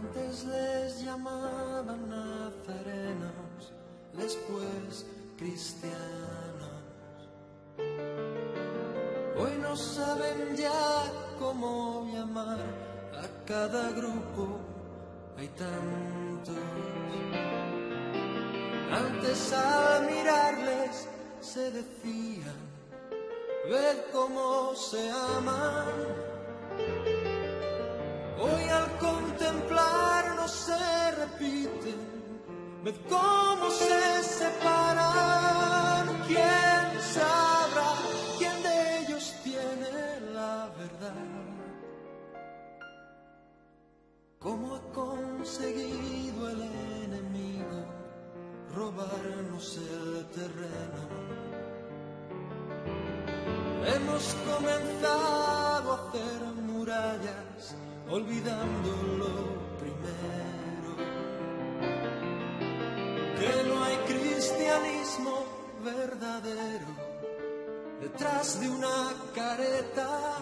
Antes les llamaban nazarenos, después cristianos. Hoy no saben ya cómo llamar a cada grupo, hay tantos. Antes al mirarles se decían, ved cómo se aman. Hoy al contemplarnos se repiten, ved cómo se separan. ¿Quién sabrá quién de ellos tiene la verdad? ¿Cómo ha conseguido el enemigo robarnos el terreno? Hemos comenzado a hacer murallas, olvidando lo primero, que no hay cristianismo verdadero detrás de una careta.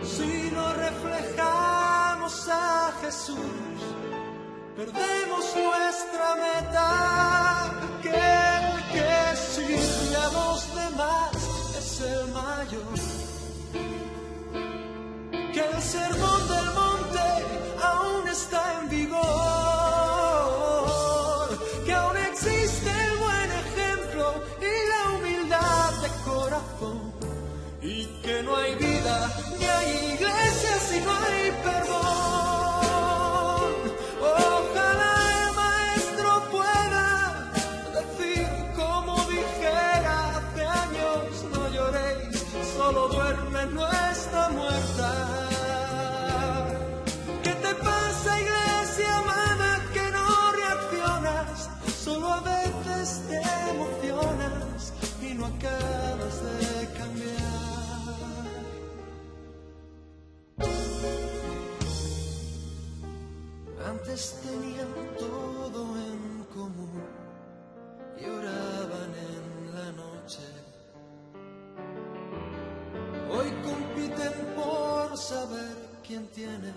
Si no reflejamos a Jesús, perdemos nuestra meta. Aquel que sirve a los demás es el mayor. Que el sermón del monte aún está en vigor, que aún existe el buen ejemplo y la humildad de corazón, y que no hay vida ni hay iglesia si no hay perdón. Ojalá el maestro pueda decir como dijera hace años, no lloréis, solo duerme, no está muerta. ¿Qué te pasa, iglesia amada, que no reaccionas? Solo a veces te emocionas y no acabas de cambiar. Antes tenían todo en común y oraban en la noche. Hoy compiten por saber quién tiene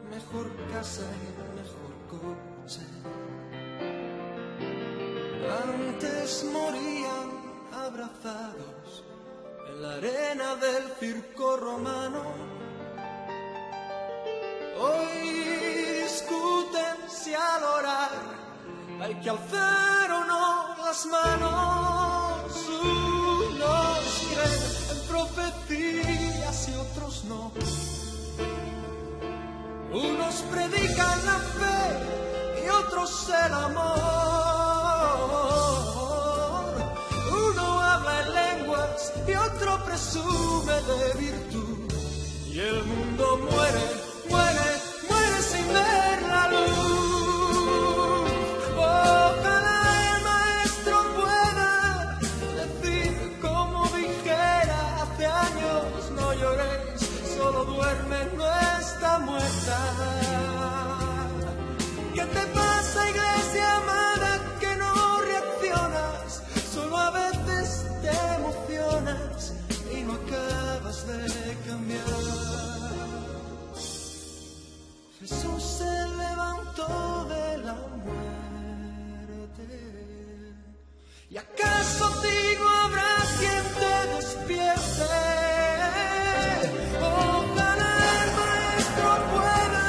mejor casa y mejor coche. Antes morían abrazados en la arena del circo romano. Hoy discuten si al orar hay que alzar o no las manos. Unos creen en profecías y otros no. Unos predican la fe y otros el amor. Uno habla en lenguas y otro presume de virtud. Y el mundo muere, muere, muere sin ver la luz. Ojalá el maestro pueda decir como dijera hace años, no lloréis, solo duerme, no está muerta. ¿Qué te pasa, iglesia amada, que no reaccionas? Solo a veces te emocionas y no acabas de cambiar. Jesús se levantó de la muerte. ¿Y acaso digo habrá quien te despierte? Ojalá el maestro pueda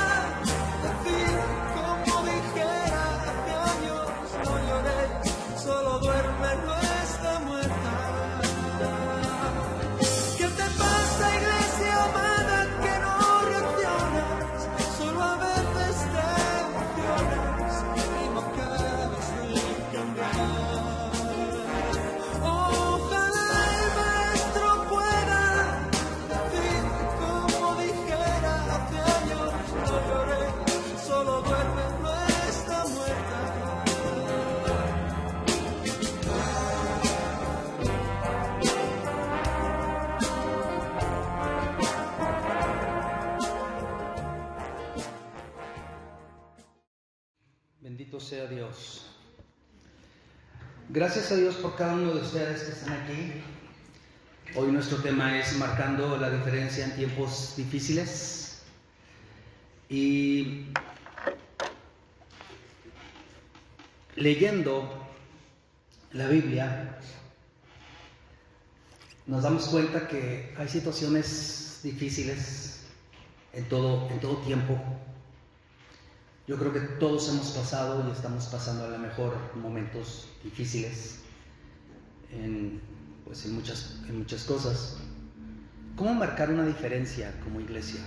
decir como dijera hace años, no lloréis, solo duerme, no está muerta. ¿Qué te pasa, iglesia amada, que no reaccionas? Solo a veces te emocionas y no acabas de cambiar. Ojalá el maestro pueda decir como dijera hace años, no lloré, solo duerme, no está muerta. Bendito sea Dios. Gracias a Dios por cada uno de ustedes que están aquí. Hoy nuestro tema es marcando la diferencia en tiempos difíciles. Y leyendo la Biblia, nos damos cuenta que hay situaciones difíciles en todo tiempo. Yo creo que todos hemos pasado y estamos pasando a lo mejor momentos difíciles en muchas cosas. ¿Cómo marcar una diferencia como iglesia?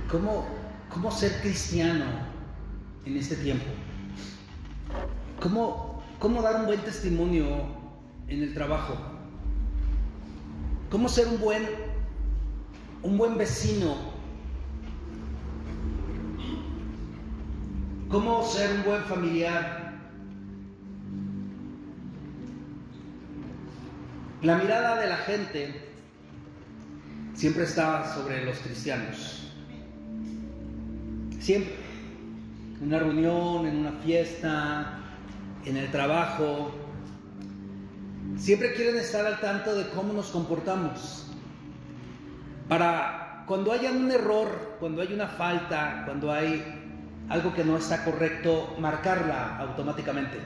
¿Cómo ser cristiano en este tiempo? ¿Cómo dar un buen testimonio en el trabajo? ¿Cómo ser un buen vecino? ¿Cómo ser un buen familiar? La mirada de la gente siempre está sobre los cristianos. Siempre. En una reunión, en una fiesta, en el trabajo. Siempre quieren estar al tanto de cómo nos comportamos. Para cuando haya un error, cuando hay una falta, cuando hay algo que no está correcto, marcarla automáticamente.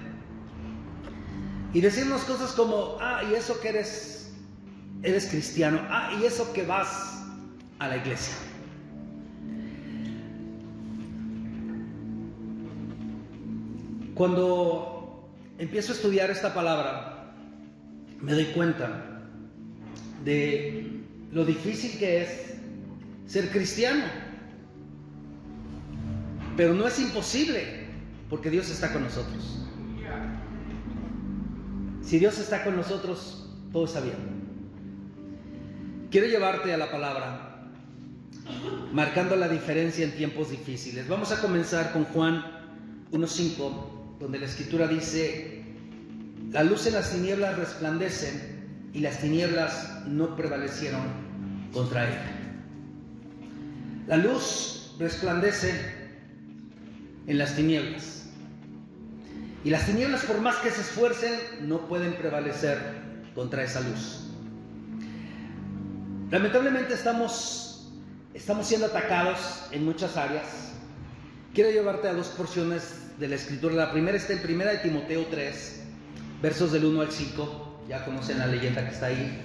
Y decirnos cosas como, y eso que eres cristiano, y eso que vas a la iglesia. Cuando empiezo a estudiar esta palabra, me doy cuenta de lo difícil que es ser cristiano. Pero no es imposible, porque Dios está con nosotros. Si Dios está con nosotros, todo está bien. Quiero llevarte a la palabra, marcando la diferencia en tiempos difíciles. Vamos a comenzar con Juan 1:5, donde la Escritura dice: la luz en las tinieblas resplandece, y las tinieblas no prevalecieron contra ella. La luz resplandece en las tinieblas. Y las tinieblas, por más que se esfuercen, no pueden prevalecer contra esa luz. Lamentablemente estamos siendo atacados en muchas áreas. Quiero llevarte a dos porciones de la Escritura. La primera está en 1 de Timoteo 3, versos del 1 al 5. Ya conocen la leyenda que está ahí.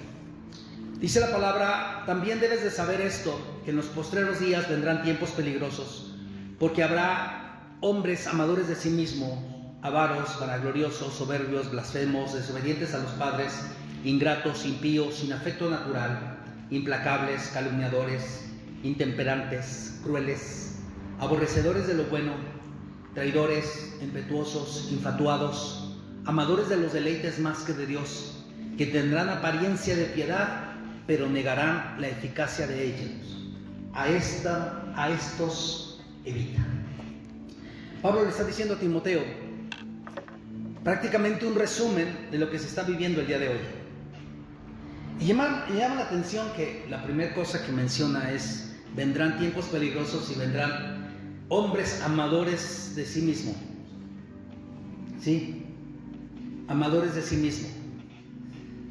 Dice la palabra: también debes de saber esto, que en los postreros días vendrán tiempos peligrosos, porque habrá hombres amadores de sí mismos, avaros, vanagloriosos, soberbios, blasfemos, desobedientes a los padres, ingratos, impíos, sin afecto natural, implacables, calumniadores, intemperantes, crueles, aborrecedores de lo bueno, traidores, impetuosos, infatuados, amadores de los deleites más que de Dios, que tendrán apariencia de piedad, pero negarán la eficacia de ellos. A estos evita. Pablo le está diciendo a Timoteo prácticamente un resumen de lo que se está viviendo el día de hoy. Y llama la atención que la primera cosa que menciona es: vendrán tiempos peligrosos y vendrán hombres amadores de sí mismo. ¿Sí? Amadores de sí mismo.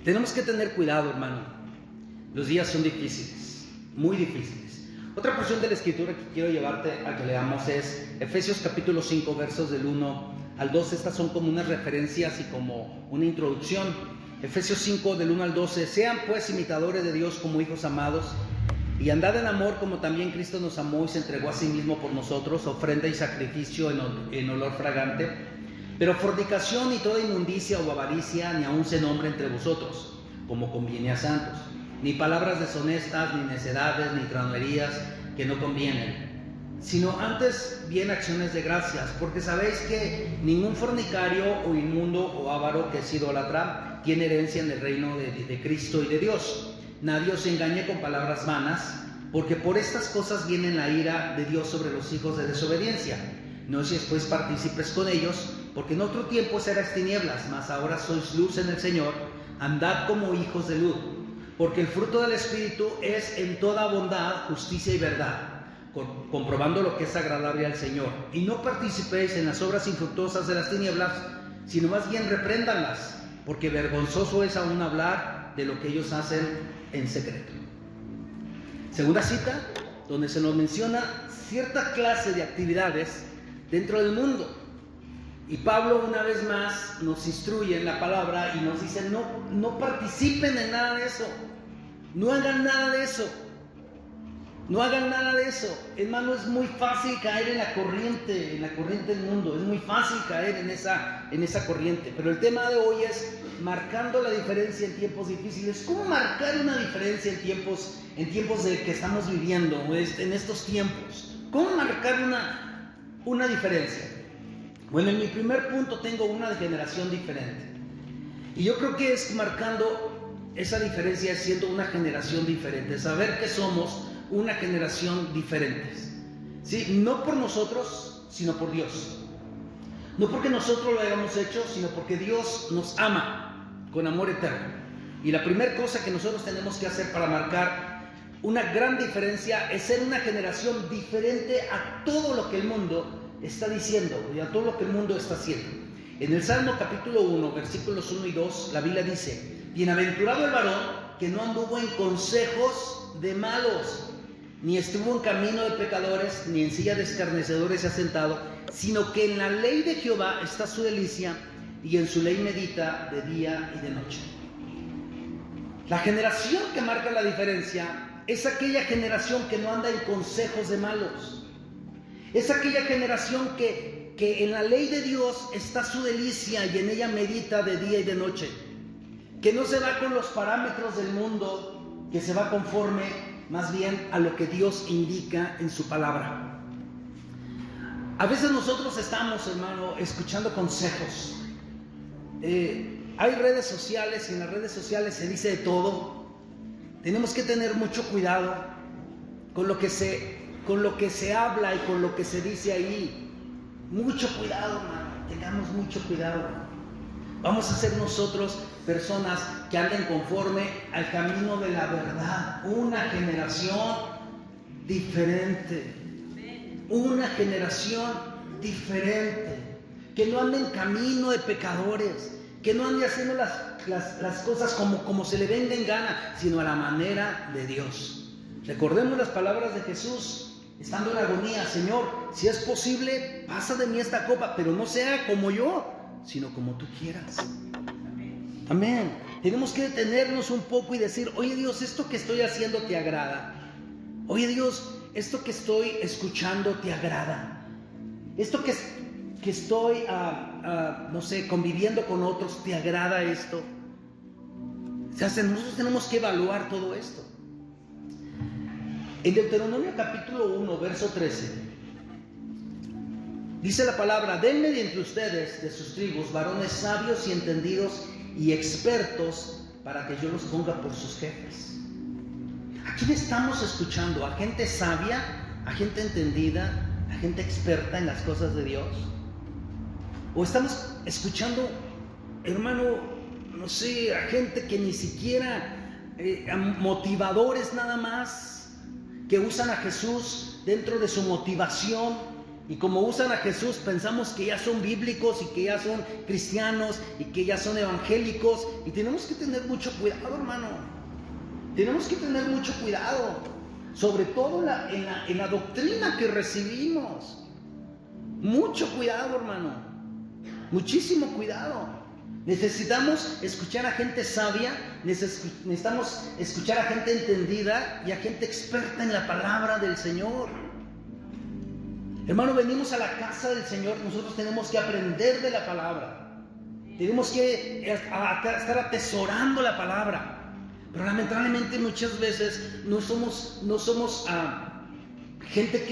Tenemos que tener cuidado, hermano. Los días son difíciles, muy difíciles. Otra porción de la Escritura que quiero llevarte a que leamos es Efesios capítulo 5, versos del 1 al 12. Estas son como unas referencias y como una introducción. Efesios 5, del 1 al 12. Sean pues imitadores de Dios como hijos amados, y andad en amor como también Cristo nos amó y se entregó a sí mismo por nosotros, ofrenda y sacrificio en olor fragante. Pero fornicación y toda inmundicia o avaricia ni aun se nombre entre vosotros, como conviene a santos, ni palabras deshonestas, ni necedades, ni tronerías que no convienen, sino antes bien acciones de gracias, porque sabéis que ningún fornicario o inmundo o avaro que es idólatra tiene herencia en el reino de Cristo y de Dios. Nadie os engañe con palabras vanas, porque por estas cosas viene la ira de Dios sobre los hijos de desobediencia. No seáis pues partícipes con ellos, porque en otro tiempo erais tinieblas, mas ahora sois luz en el Señor. Andad como hijos de luz, porque el fruto del Espíritu es en toda bondad, justicia y verdad, comprobando lo que es agradable al Señor. Y no participéis en las obras infructuosas de las tinieblas, sino más bien repréndanlas, porque vergonzoso es aún hablar de lo que ellos hacen en secreto. Segunda cita, donde se nos menciona cierta clase de actividades dentro del mundo. Y Pablo una vez más nos instruye en la palabra y nos dice, no participen en nada de eso, no hagan nada de eso, no hagan nada de eso. Hermano, es muy fácil caer en la corriente del mundo, es muy fácil caer en esa corriente. Pero el tema de hoy es marcando la diferencia en tiempos difíciles. ¿Cómo marcar una diferencia en tiempos de que estamos viviendo, en estos tiempos? ¿Cómo marcar una diferencia? Bueno, en mi primer punto tengo una generación diferente. Y yo creo que es marcando esa diferencia, siendo una generación diferente. Saber que somos una generación diferente. ¿Sí? No por nosotros, sino por Dios. No porque nosotros lo hayamos hecho, sino porque Dios nos ama con amor eterno. Y la primera cosa que nosotros tenemos que hacer para marcar una gran diferencia es ser una generación diferente a todo lo que el mundo está diciendo y a todo lo que el mundo está haciendo. En el Salmo capítulo 1, versículos 1 y 2, la Biblia dice: bienaventurado el varón que no anduvo en consejos de malos, ni estuvo en camino de pecadores, ni en silla de escarnecedores se ha sentado, sino que en la ley de Jehová está su delicia, y en su ley medita de día y de noche. La generación que marca la diferencia es aquella generación que no anda en consejos de malos. Es aquella generación que en la ley de Dios está su delicia y en ella medita de día y de noche. Que no se va con los parámetros del mundo, que se va conforme más bien a lo que Dios indica en su palabra. A veces nosotros estamos, hermano, escuchando consejos. Hay redes sociales y en las redes sociales se dice de todo. Tenemos que tener mucho cuidado con lo que se habla y con lo que se dice ahí. Mucho cuidado, hermano, tengamos mucho cuidado. Vamos a ser nosotros personas que anden conforme al camino de la verdad. Una generación diferente. Una generación diferente. Que no ande en camino de pecadores. Que no ande haciendo las cosas como se le venga en gana, sino a la manera de Dios. Recordemos las palabras de Jesús. Estando en agonía: Señor, si es posible, pasa de mí esta copa, pero no sea como yo, sino como tú quieras. Amén. Tenemos que detenernos un poco y decir: oye Dios, esto que estoy haciendo te agrada. Oye Dios, esto que estoy escuchando te agrada. Esto que estoy, no sé, conviviendo con otros, ¿te agrada esto? O sea, nosotros tenemos que evaluar todo esto. En Deuteronomio capítulo 1, verso 13, dice la palabra: denme de entre ustedes, de sus tribus, varones sabios y entendidos y expertos, para que yo los ponga por sus jefes. ¿A quién estamos escuchando? ¿A gente sabia? ¿A gente entendida? ¿A gente experta en las cosas de Dios? ¿O estamos escuchando, hermano, no sé, a gente que ni siquiera, a motivadores nada más, que usan a Jesús dentro de su motivación? Y como usan a Jesús, pensamos que ya son bíblicos y que ya son cristianos y que ya son evangélicos. Y tenemos que tener mucho cuidado, hermano. Tenemos que tener mucho cuidado, sobre todo en la doctrina que recibimos. Mucho cuidado, hermano. Muchísimo cuidado. Necesitamos escuchar a gente sabia, necesitamos escuchar a gente entendida y a gente experta en la palabra del Señor. Hermano, venimos a la casa del Señor, nosotros tenemos que aprender de la palabra. Tenemos que estar atesorando la palabra. Pero lamentablemente muchas veces no somos gente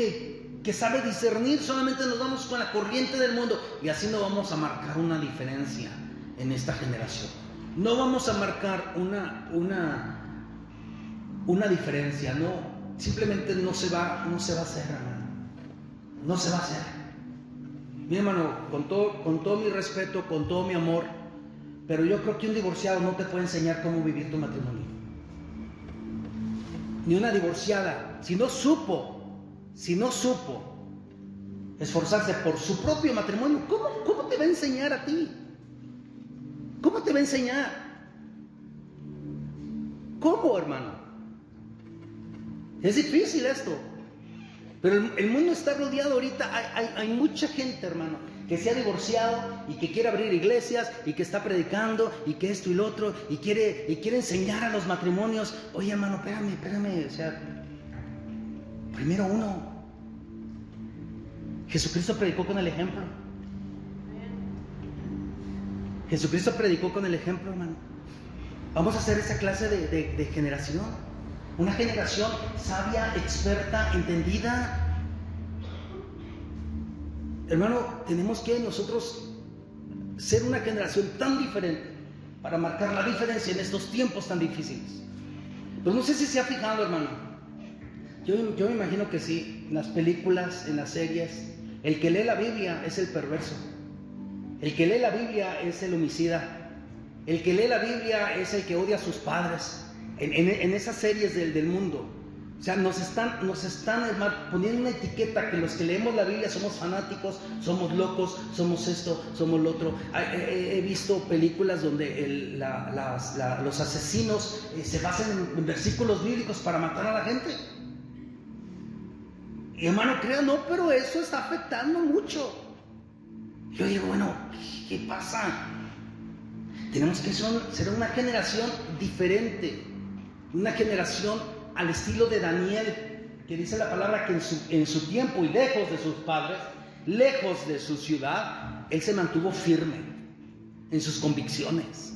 que sabe discernir. Solamente nos vamos con la corriente del mundo y así no vamos a marcar una diferencia en esta generación. No vamos a marcar una diferencia, no, simplemente no se va a hacer, hermano. No se va a hacer. Mi hermano, con todo mi respeto, con todo mi amor, pero yo creo que un divorciado no te puede enseñar cómo vivir tu matrimonio. Ni una divorciada, si no supo esforzarse por su propio matrimonio, ¿cómo te va a enseñar a ti? ¿Cómo te va a enseñar? ¿Cómo, hermano? Es difícil esto. Pero el mundo está rodeado ahorita, hay mucha gente, hermano, que se ha divorciado y que quiere abrir iglesias y que está predicando y que esto y lo otro y quiere enseñar a los matrimonios. Oye, hermano, espérame, o sea, primero uno. Jesucristo predicó con el ejemplo. Jesucristo predicó con el ejemplo, hermano. Vamos a hacer esa clase de generación. Una generación sabia, experta, entendida. Hermano, tenemos que nosotros ser una generación tan diferente para marcar la diferencia en estos tiempos tan difíciles. Pero no sé si se ha fijado, hermano. Yo me imagino que sí. En las películas, en las series, el que lee la Biblia es el perverso. El que lee la Biblia es el homicida. El que lee la Biblia es el que odia a sus padres. En esas series del mundo. O sea, nos están poniendo una etiqueta que los que leemos la Biblia somos fanáticos, somos locos, somos esto, somos lo otro. He visto películas donde los asesinos se basan en versículos bíblicos para matar a la gente. Y hermano, crea, no, pero eso está afectando mucho. Yo digo, bueno, ¿qué pasa? Tenemos que ser una generación diferente, una generación al estilo de Daniel, que dice la palabra que en su tiempo y lejos de sus padres, lejos de su ciudad, él se mantuvo firme en sus convicciones,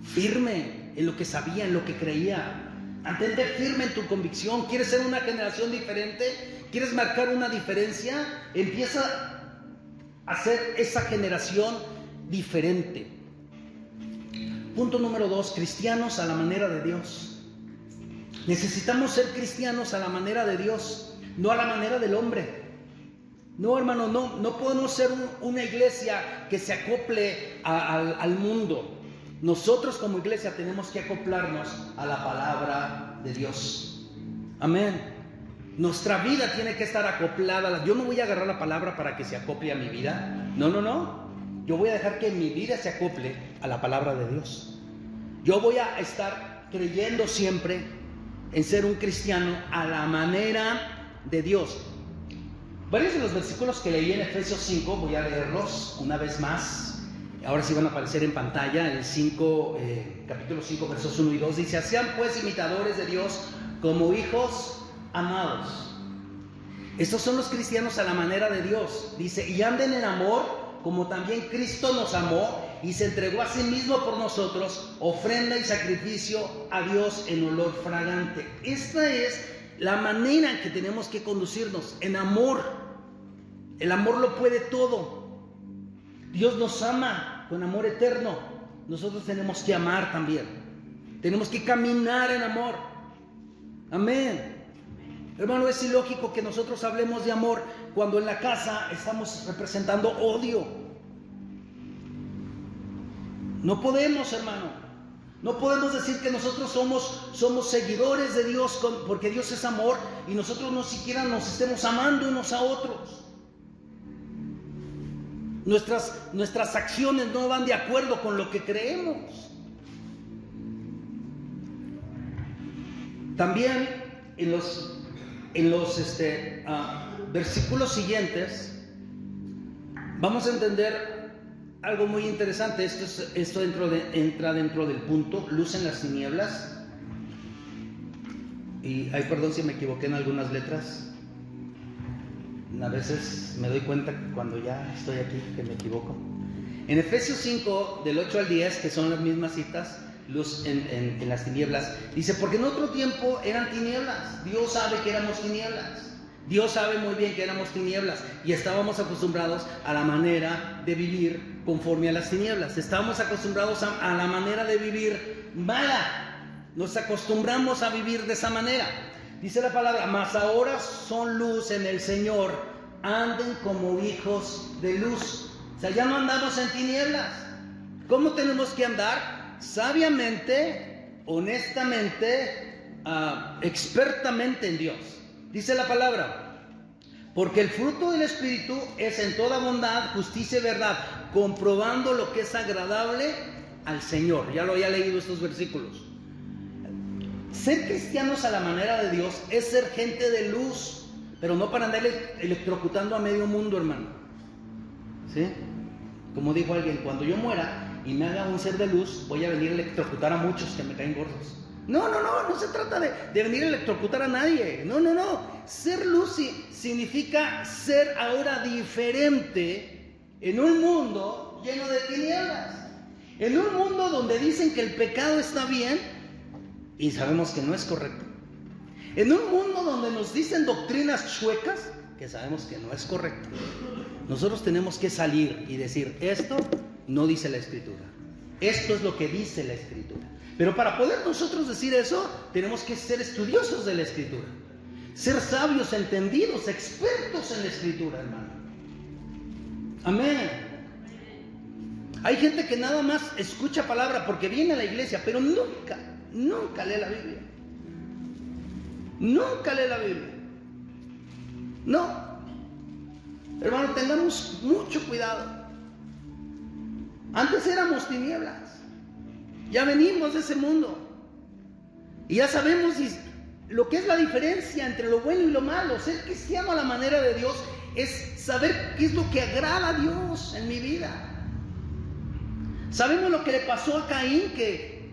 firme en lo que sabía, en lo que creía. Mantente firme en tu convicción. ¿Quieres ser una generación diferente? ¿Quieres marcar una diferencia? Empieza a ser esa generación diferente. Punto número 2, cristianos a la manera de Dios. Necesitamos ser cristianos a la manera de Dios, no a la manera del hombre. No, hermano, no podemos ser una iglesia que se acople al mundo. Nosotros como iglesia tenemos que acoplarnos a la palabra de Dios. Amén. Nuestra vida tiene que estar acoplada. Yo no voy a agarrar la palabra para que se acople a mi vida. No. Yo voy a dejar que mi vida se acople a la palabra de Dios. Yo voy a estar creyendo siempre en ser un cristiano a la manera de Dios. Varios de los versículos que leí en Efesios 5, voy a leerlos una vez más. Ahora sí van a aparecer en pantalla. En el capítulo 5, versos 1 y 2 dice: sean pues imitadores de Dios como hijos amados. Estos son los cristianos a la manera de Dios. Dice: y anden en amor como también Cristo nos amó y se entregó a sí mismo por nosotros, ofrenda y sacrificio a Dios en olor fragante. Esta es la manera en que tenemos que conducirnos, en amor. El amor lo puede todo. Dios nos ama con amor eterno. Nosotros tenemos que amar también. Tenemos que caminar en amor. Amén. Hermano, es ilógico que nosotros hablemos de amor cuando en la casa estamos representando odio. No podemos, hermano. No podemos decir que nosotros somos seguidores de Dios porque Dios es amor y nosotros no siquiera nos estemos amando unos a otros. Nuestras acciones no van de acuerdo con lo que creemos. También en los versículos siguientes vamos a entender algo muy interesante. Esto entra dentro del punto luz en las tinieblas. Y perdón si me equivoqué en algunas letras. A veces me doy cuenta cuando ya estoy aquí que me equivoco. En Efesios 5, del 8 al 10, que son las mismas citas, luz en las tinieblas, dice: porque en otro tiempo eran tinieblas. Dios sabe que éramos tinieblas. Dios sabe muy bien que éramos tinieblas y estábamos acostumbrados a la manera de vivir conforme a las tinieblas. Estábamos acostumbrados a la manera de vivir mala. Nos acostumbramos a vivir de esa manera. Dice la palabra: mas ahora son luz en el Señor, anden como hijos de luz. O sea, ya no andamos en tinieblas. ¿Cómo tenemos que andar? Sabiamente, honestamente, expertamente en Dios. Dice la palabra: porque el fruto del Espíritu es en toda bondad, justicia y verdad, comprobando lo que es agradable al Señor. Ya lo había leído estos versículos. Ser cristianos a la manera de Dios es ser gente de luz. pero no para andar electrocutando a medio mundo, hermano. ¿Sí? Como dijo alguien, cuando yo muera y me haga un ser de luz, voy a venir a electrocutar a muchos que me caen gordos. No se trata de venir a electrocutar a nadie. No. Ser luz significa ser ahora diferente en un mundo lleno de tinieblas. En un mundo donde dicen que el pecado está bien y sabemos que no es correcto. En un mundo donde nos dicen doctrinas chuecas que sabemos que no es correcto. Nosotros tenemos que salir y decir, esto no dice la Escritura. Esto es lo que dice la Escritura. Pero para poder nosotros decir eso, tenemos que ser estudiosos de la Escritura. Ser sabios, entendidos, expertos en la Escritura, hermano. Amén. Hay gente que nada más escucha palabra porque viene a la iglesia, pero nunca lee la Biblia. Nunca lee la Biblia. No. Hermano, tengamos mucho cuidado. Antes éramos tinieblas. Ya venimos de ese mundo. Y ya sabemos lo que es la diferencia entre lo bueno y lo malo. Ser cristiano a la manera de Dios es saber qué es lo que agrada a Dios en mi vida. Sabemos lo que le pasó a Caín, que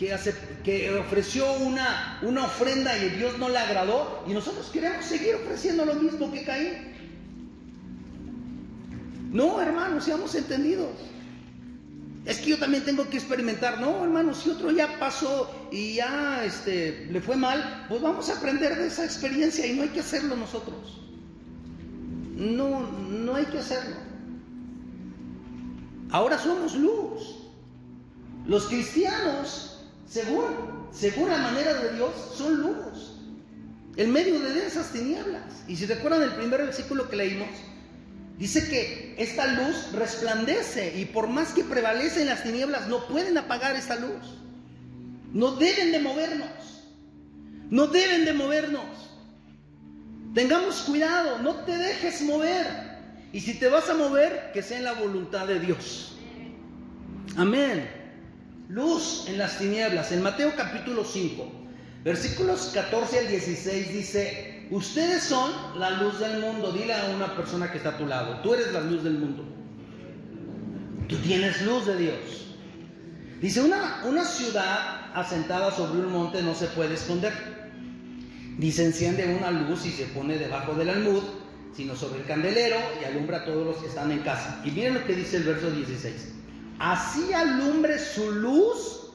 ofreció una ofrenda y Dios no le agradó. Y nosotros queremos seguir ofreciendo lo mismo que Caín. No, hermanos, seamos entendidos. Es que yo también tengo que experimentar. No, hermano, si otro ya pasó y ya le fue mal, pues vamos a aprender de esa experiencia y no hay que hacerlo nosotros. No hay que hacerlo. Ahora somos luz. Los cristianos, según la manera de Dios, son luz en medio de densas tinieblas. Y si recuerdan el primer versículo que leímos, dice que esta luz resplandece y por más que prevalecen las tinieblas, no pueden apagar esta luz. No deben de movernos. No deben de movernos. Tengamos cuidado, no te dejes mover. Y si te vas a mover, que sea en la voluntad de Dios. Amén. Luz en las tinieblas. En Mateo capítulo 5, versículos 14 al 16 dice: ustedes son la luz del mundo. Dile a una persona que está a tu lado: tú eres la luz del mundo. Tú tienes luz de Dios. Dice: una ciudad asentada sobre un monte no se puede esconder. Dice: enciende una luz y se pone debajo del almud, sino sobre el candelero, y alumbra a todos los que están en casa. Y miren lo que dice el verso 16: así alumbre su luz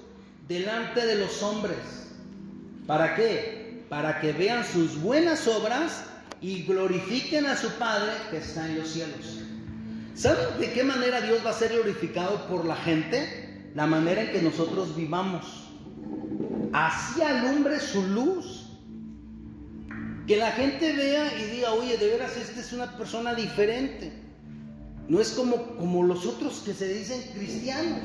delante de los hombres. ¿Para qué? Para que vean sus buenas obras y glorifiquen a su Padre que está en los cielos. ¿Saben de qué manera Dios va a ser glorificado por la gente? La manera en que nosotros vivamos. Así alumbre su luz. Que la gente vea y diga: oye, de veras, esta es una persona diferente. No es como los otros que se dicen cristianos.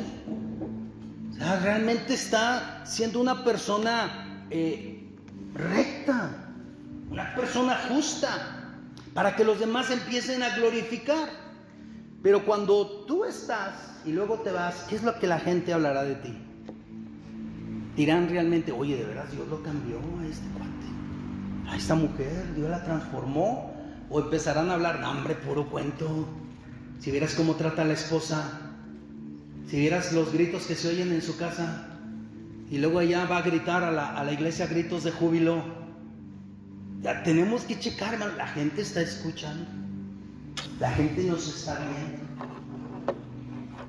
O sea, realmente está siendo una persona recta, una persona justa, para que los demás empiecen a glorificar. Pero cuando tú estás y luego te vas, ¿qué es lo que la gente hablará de ti? Dirán realmente: oye, de veras Dios lo cambió a este cuate, a esta mujer, Dios la transformó. O empezarán a hablar: no, hombre, puro cuento. Si vieras cómo trata a la esposa, si vieras los gritos que se oyen en su casa, y luego allá va a gritar a la iglesia gritos de júbilo. Ya tenemos que checar, hermano. La gente está escuchando, la gente nos está viendo.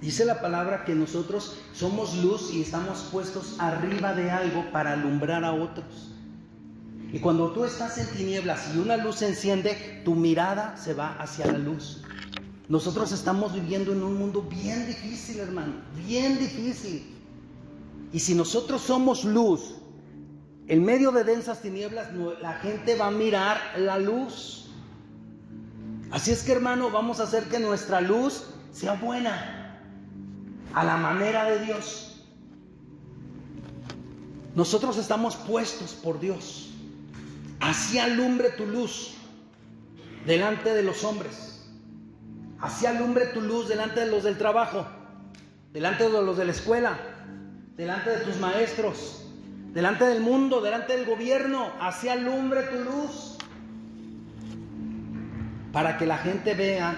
Dice la palabra que nosotros somos luz y estamos puestos arriba de algo para alumbrar a otros. Y cuando tú estás en tinieblas y una luz se enciende, tu mirada se va hacia la luz. Nosotros estamos viviendo en un mundo bien difícil, hermano, bien difícil. Y si nosotros somos luz en medio de densas tinieblas, la gente va a mirar la luz. Así es que, hermano, vamos a hacer que nuestra luz sea buena, a la manera de Dios. Nosotros estamos puestos por Dios. Así alumbre tu luz delante de los hombres. Así alumbre tu luz delante de los del trabajo, delante de los de la escuela, delante de tus maestros, delante del mundo, delante del gobierno. Así alumbre tu luz. para que la gente vea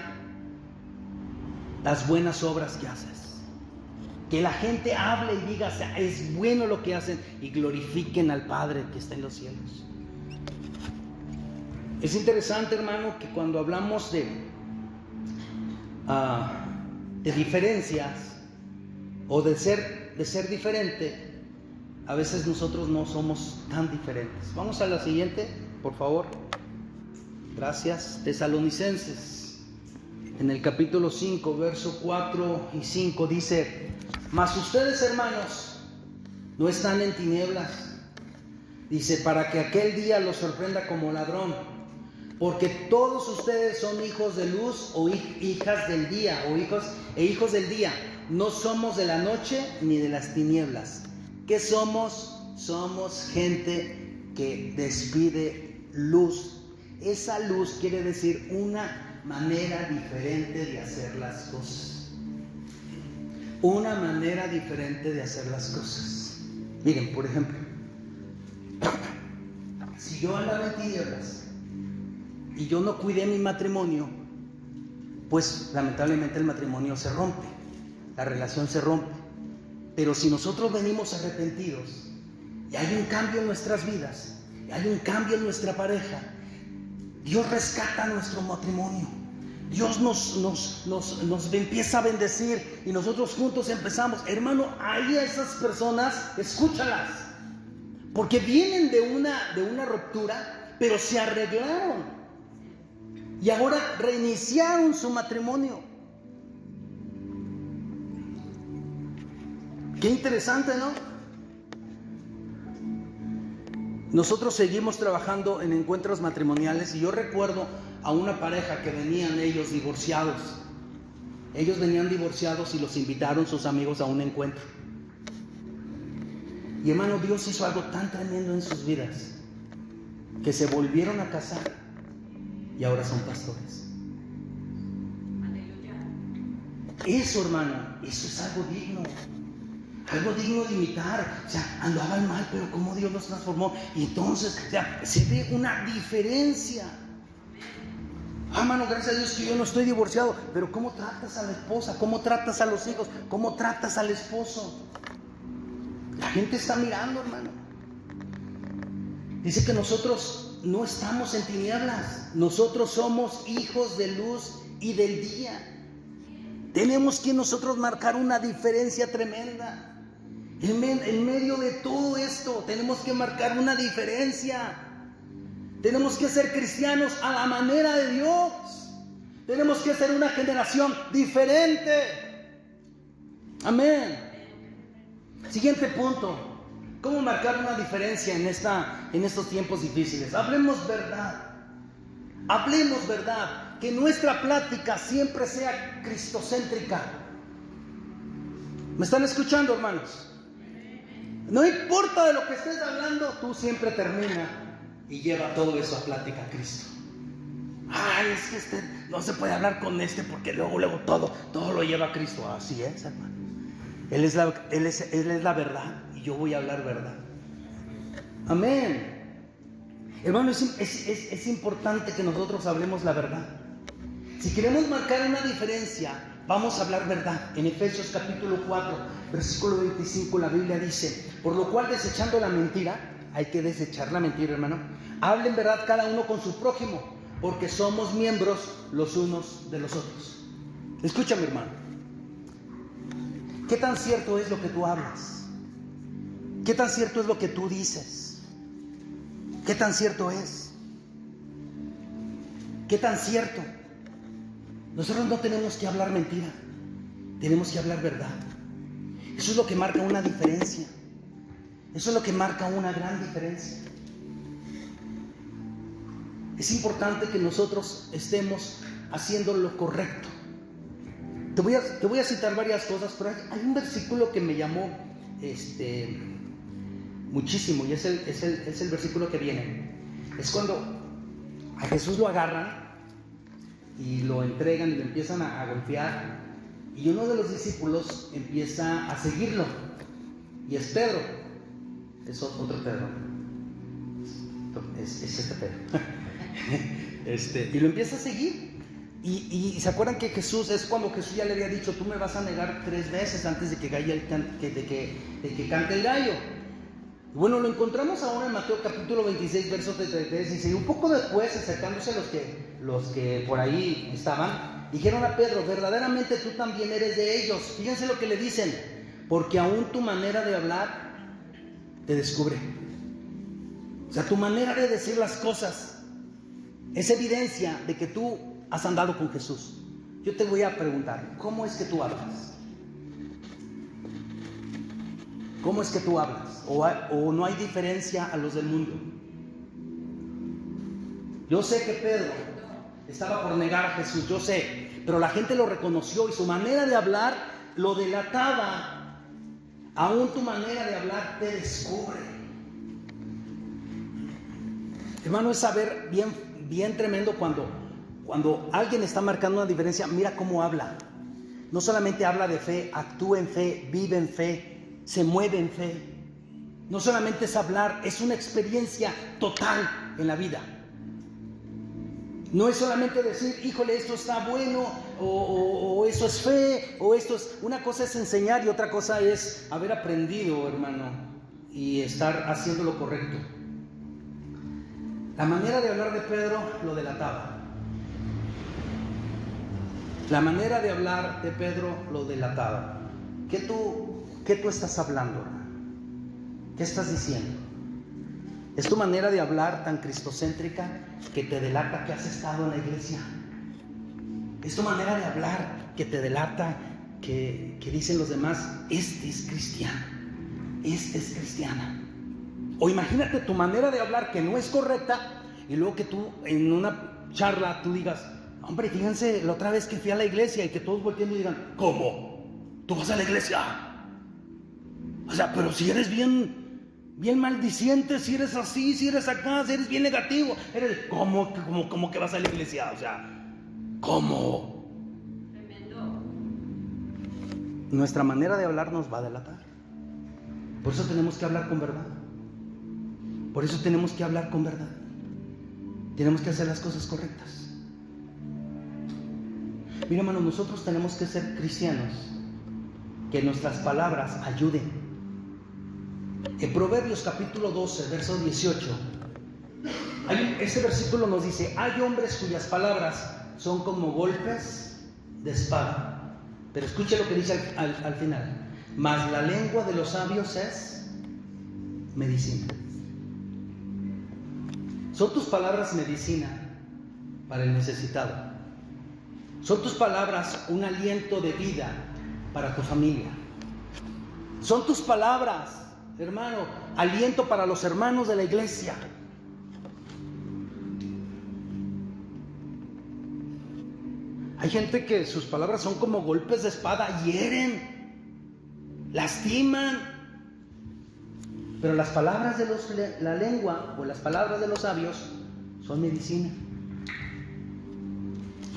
las buenas obras que haces. Que la gente hable y diga, es bueno lo que hacen, y glorifiquen al Padre que está en los cielos. Es interesante, hermano, que cuando hablamos de diferencias o de ser diferente, a veces nosotros no somos tan diferentes. Vamos a la siguiente, por favor. Gracias. Tesalonicenses, en el capítulo 5, verso 4 y 5 dice: mas ustedes, hermanos, no están en tinieblas, dice, para que aquel día los sorprenda como ladrón, porque todos ustedes son hijos de luz o hijas del día, o hijos del día. No somos de la noche ni de las tinieblas. ¿Qué somos? Somos gente que despide luz. Esa luz quiere decir una manera diferente de hacer las cosas. Una manera diferente de hacer las cosas. Miren, por ejemplo, si yo andaba en tinieblas y yo no cuidé mi matrimonio, pues lamentablemente el matrimonio se rompe, la relación se rompe. Pero si nosotros venimos arrepentidos y hay un cambio en nuestras vidas, y hay un cambio en nuestra pareja, Dios rescata nuestro matrimonio. Dios nos empieza a bendecir y nosotros juntos empezamos. Hermano, ahí a esas personas, escúchalas, porque vienen de una ruptura, pero se arreglaron y ahora reiniciaron su matrimonio. Qué interesante, ¿no? Nosotros seguimos trabajando en encuentros matrimoniales y yo recuerdo a una pareja que venían ellos divorciados. Ellos venían divorciados y los invitaron sus amigos a un encuentro. Y hermano, Dios hizo algo tan tremendo en sus vidas que se volvieron a casar y ahora son pastores. Eso, hermano, eso es algo digno de imitar. O sea, andaban mal, pero cómo Dios los transformó. Y entonces, o sea, se ve una diferencia. Hermano, gracias a Dios que yo no estoy divorciado, pero ¿cómo tratas a la esposa? ¿Cómo tratas a los hijos? ¿Cómo tratas al esposo? La gente está mirando, hermano. Dice que nosotros no estamos en tinieblas, nosotros somos hijos de luz y del día. Tenemos que nosotros marcar una diferencia tremenda. En medio de todo esto tenemos que marcar una diferencia. Tenemos que ser cristianos a la manera de Dios. Tenemos que ser una generación diferente. Amén. Siguiente punto. ¿Cómo marcar una diferencia en estos tiempos difíciles? Hablemos verdad. Hablemos verdad. Que nuestra plática siempre sea cristocéntrica. ¿Me están escuchando, hermanos? No importa de lo que estés hablando, tú siempre termina y lleva todo eso a plática a Cristo. Ay, es que no se puede hablar con porque luego todo lo lleva a Cristo. Así es, hermano. Él es la verdad y yo voy a hablar verdad. Amén. Hermano, es importante que nosotros hablemos la verdad. Si queremos marcar una diferencia, vamos a hablar verdad. En Efesios capítulo 4, versículo 25, la Biblia dice: por lo cual, desechando la mentira, hay que desechar la mentira, hermano, hablen verdad cada uno con su prójimo, porque somos miembros los unos de los otros. Escúchame, hermano. ¿Qué tan cierto es lo que tú hablas? ¿Qué tan cierto es lo que tú dices? ¿Qué tan cierto es? ¿Qué tan cierto? Nosotros no tenemos que hablar mentira, tenemos que hablar verdad. Eso es lo que marca una diferencia. Eso es lo que marca una gran diferencia. Es importante que nosotros estemos haciendo lo correcto. Te voy a citar varias cosas, pero hay un versículo que me llamó muchísimo, y es el versículo que viene. Es cuando a Jesús lo agarran y lo entregan y lo empiezan a golpear, y uno de los discípulos empieza a seguirlo, y es Pedro. Es otro Pedro. Es este Pedro. Y lo empieza a seguir. Y se acuerdan que Jesús, es cuando Jesús ya le había dicho, tú me vas a negar 3 veces antes de que cante el gallo. Bueno, lo encontramos ahora en Mateo capítulo 26, verso 33, dice, y un poco después, acercándose los que por ahí estaban, dijeron a Pedro, verdaderamente tú también eres de ellos. Fíjense lo que le dicen, porque aún tu manera de hablar te descubre. O sea, tu manera de decir las cosas es evidencia de que tú has andado con Jesús. Yo te voy a preguntar, ¿cómo es que tú hablas? ¿Cómo es que tú hablas? ¿O no hay diferencia a los del mundo? Yo sé que Pedro estaba por negar a Jesús, yo sé, pero la gente lo reconoció y su manera de hablar lo delataba. Aún tu manera de hablar te descubre. Hermano, es saber bien tremendo cuando alguien está marcando una diferencia. Mira cómo habla. No solamente habla de fe, actúa en fe, vive en fe, se mueve en fe. No solamente es hablar, es una experiencia total en la vida. No es solamente decir, híjole, esto está bueno, o eso es fe, o esto es... Una cosa es enseñar y otra cosa es haber aprendido, hermano, y estar haciendo lo correcto. La manera de hablar de Pedro lo delataba. La manera de hablar de Pedro lo delataba. ¿Qué tú estás hablando, hermano? ¿Qué estás diciendo? ¿Es tu manera de hablar tan cristocéntrica que te delata que has estado en la iglesia? ¿Es tu manera de hablar que te delata que dicen los demás, este es cristiano, esta es cristiana? O imagínate tu manera de hablar que no es correcta y luego que tú en una charla tú digas, hombre, fíjense la otra vez que fui a la iglesia, y que todos volteen y digan, ¿cómo? ¿Tú vas a la iglesia? O sea, pero si eres bien maldiciente, si eres así, si eres acá, si eres bien negativo, ¿cómo que vas a la iglesia? O sea, ¿cómo? Tremendo. Nuestra manera de hablar nos va a delatar. Por eso tenemos que hablar con verdad. Por eso tenemos que hablar con verdad. Tenemos que hacer las cosas correctas. Mira, hermano, nosotros tenemos que ser cristianos, que nuestras palabras ayuden. En Proverbios capítulo 12, verso 18, este versículo nos dice, hay hombres cuyas palabras son como golpes de espada. Pero escuche lo que dice al final, mas la lengua de los sabios es medicina. Son tus palabras medicina para el necesitado. Son tus palabras un aliento de vida para tu familia. Son tus palabras, hermano, aliento para los hermanos de la iglesia. Hay gente que sus palabras son como golpes de espada, hieren, lastiman. Pero las palabras de la lengua o las palabras de los sabios son medicina.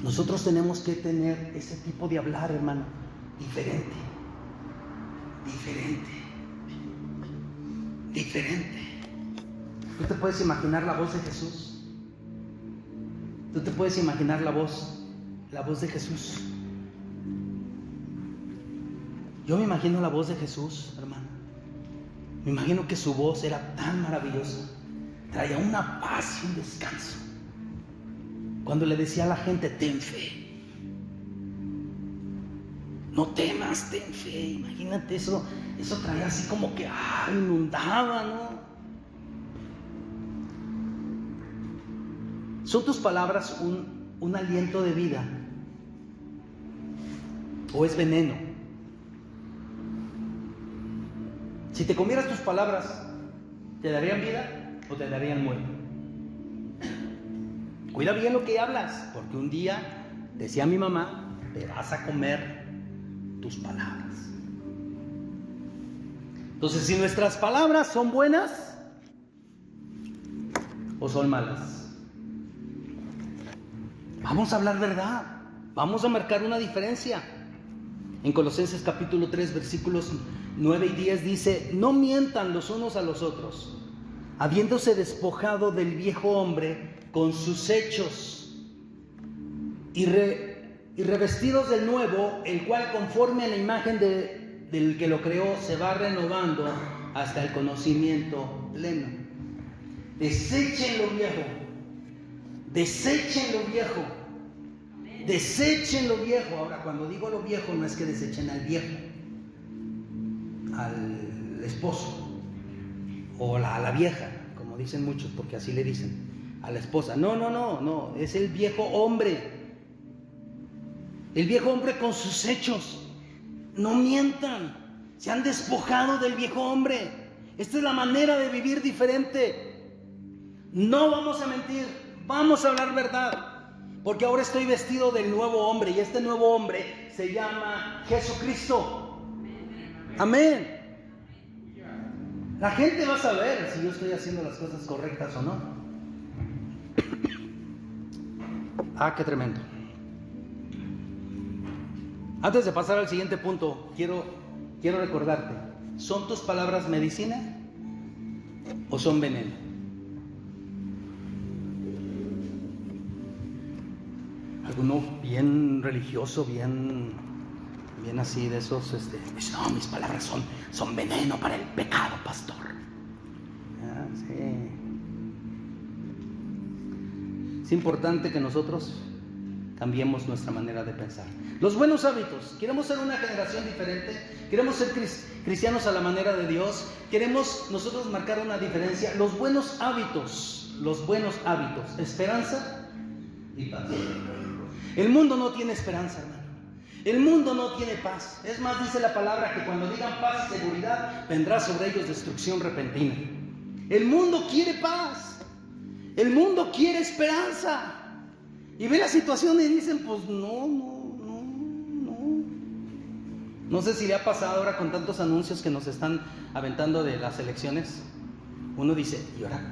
Nosotros tenemos que tener ese tipo de hablar, hermano, diferente. ¿Tú te puedes imaginar la voz de Jesús? ¿Tú te puedes imaginar la voz de Jesús? Yo me imagino la voz de Jesús, hermano. Me imagino que su voz era tan maravillosa, traía una paz y un descanso. Cuando le decía a la gente, ten fe, no temas, ten fe. Imagínate eso traía así como que inundaba, ¿no? ¿Son tus palabras un aliento de vida o es veneno? Si te comieras tus palabras, ¿te darían vida o te darían muerte? Cuida bien lo que hablas, porque un día, decía mi mamá, te vas a comer tus palabras. Entonces, si nuestras palabras son buenas o son malas, vamos a hablar verdad, vamos a marcar una diferencia. En Colosenses capítulo 3, versículos 9 y 10 dice, no mientan los unos a los otros, habiéndose despojado del viejo hombre con sus hechos. y revestidos del nuevo, el cual conforme a la imagen del que lo creó se va renovando hasta el conocimiento pleno. Desechen lo viejo, desechen lo viejo, desechen lo viejo. Ahora, cuando digo lo viejo, no es que desechen al viejo, al esposo, o a la vieja, como dicen muchos, porque así le dicen, a la esposa. No, es el viejo hombre. El viejo hombre con sus hechos. No mientan. Se han despojado del viejo hombre. Esta es la manera de vivir diferente. No vamos a mentir, vamos a hablar verdad. Porque ahora estoy vestido del nuevo hombre, y este nuevo hombre se llama Jesucristo. Amén. La gente va a saber si yo estoy haciendo las cosas correctas o no. Ah, qué tremendo. Antes de pasar al siguiente punto, quiero recordarte, ¿son tus palabras medicina o son veneno? Alguno bien religioso, bien así de esos, dice, no, mis palabras son veneno para el pecado, pastor. Ah, sí. Es importante que nosotros cambiemos nuestra manera de pensar. Los buenos hábitos. Queremos ser una generación diferente. Queremos ser cristianos a la manera de Dios. Queremos nosotros marcar una diferencia. Los buenos hábitos. Esperanza y paz. El mundo no tiene esperanza, hermano. El mundo no tiene paz. Es más, dice la palabra que cuando digan paz y seguridad, vendrá sobre ellos destrucción repentina. El mundo quiere paz. El mundo quiere esperanza. Y ve la situación y dicen, pues no. No sé si le ha pasado ahora con tantos anuncios que nos están aventando de las elecciones. Uno dice, ¿y ahora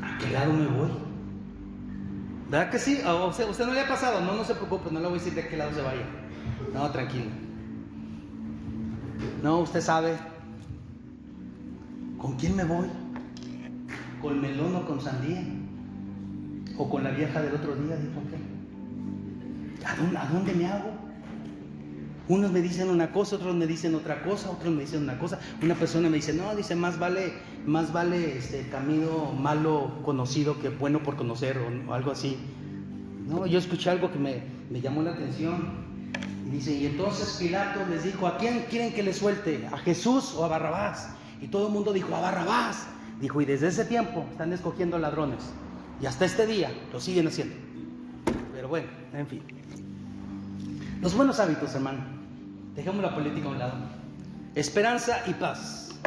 a qué lado me voy? ¿Verdad que sí? ¿A usted no le ha pasado? No se preocupe, no le voy a decir de qué lado se vaya. No, tranquilo. No, usted sabe. ¿Con quién me voy? ¿Con melón o con sandía? ¿O con la vieja del otro día? Dijo aquel. ¿A dónde me hago? Unos me dicen una cosa, otros me dicen otra cosa, otros me dicen una cosa. Una persona me dice, no, dice, más vale camino malo conocido que bueno por conocer, o algo así. No, yo escuché algo que me llamó la atención. Y dice, y entonces Pilato les dijo, ¿a quién quieren que le suelte? ¿A Jesús o a Barrabás? Y todo el mundo dijo, a Barrabás. Dijo, y desde ese tiempo están escogiendo ladrones. Y hasta este día lo siguen haciendo. Pero bueno, en fin. Los buenos hábitos, hermano. Dejemos la política a un lado. Esperanza y paz.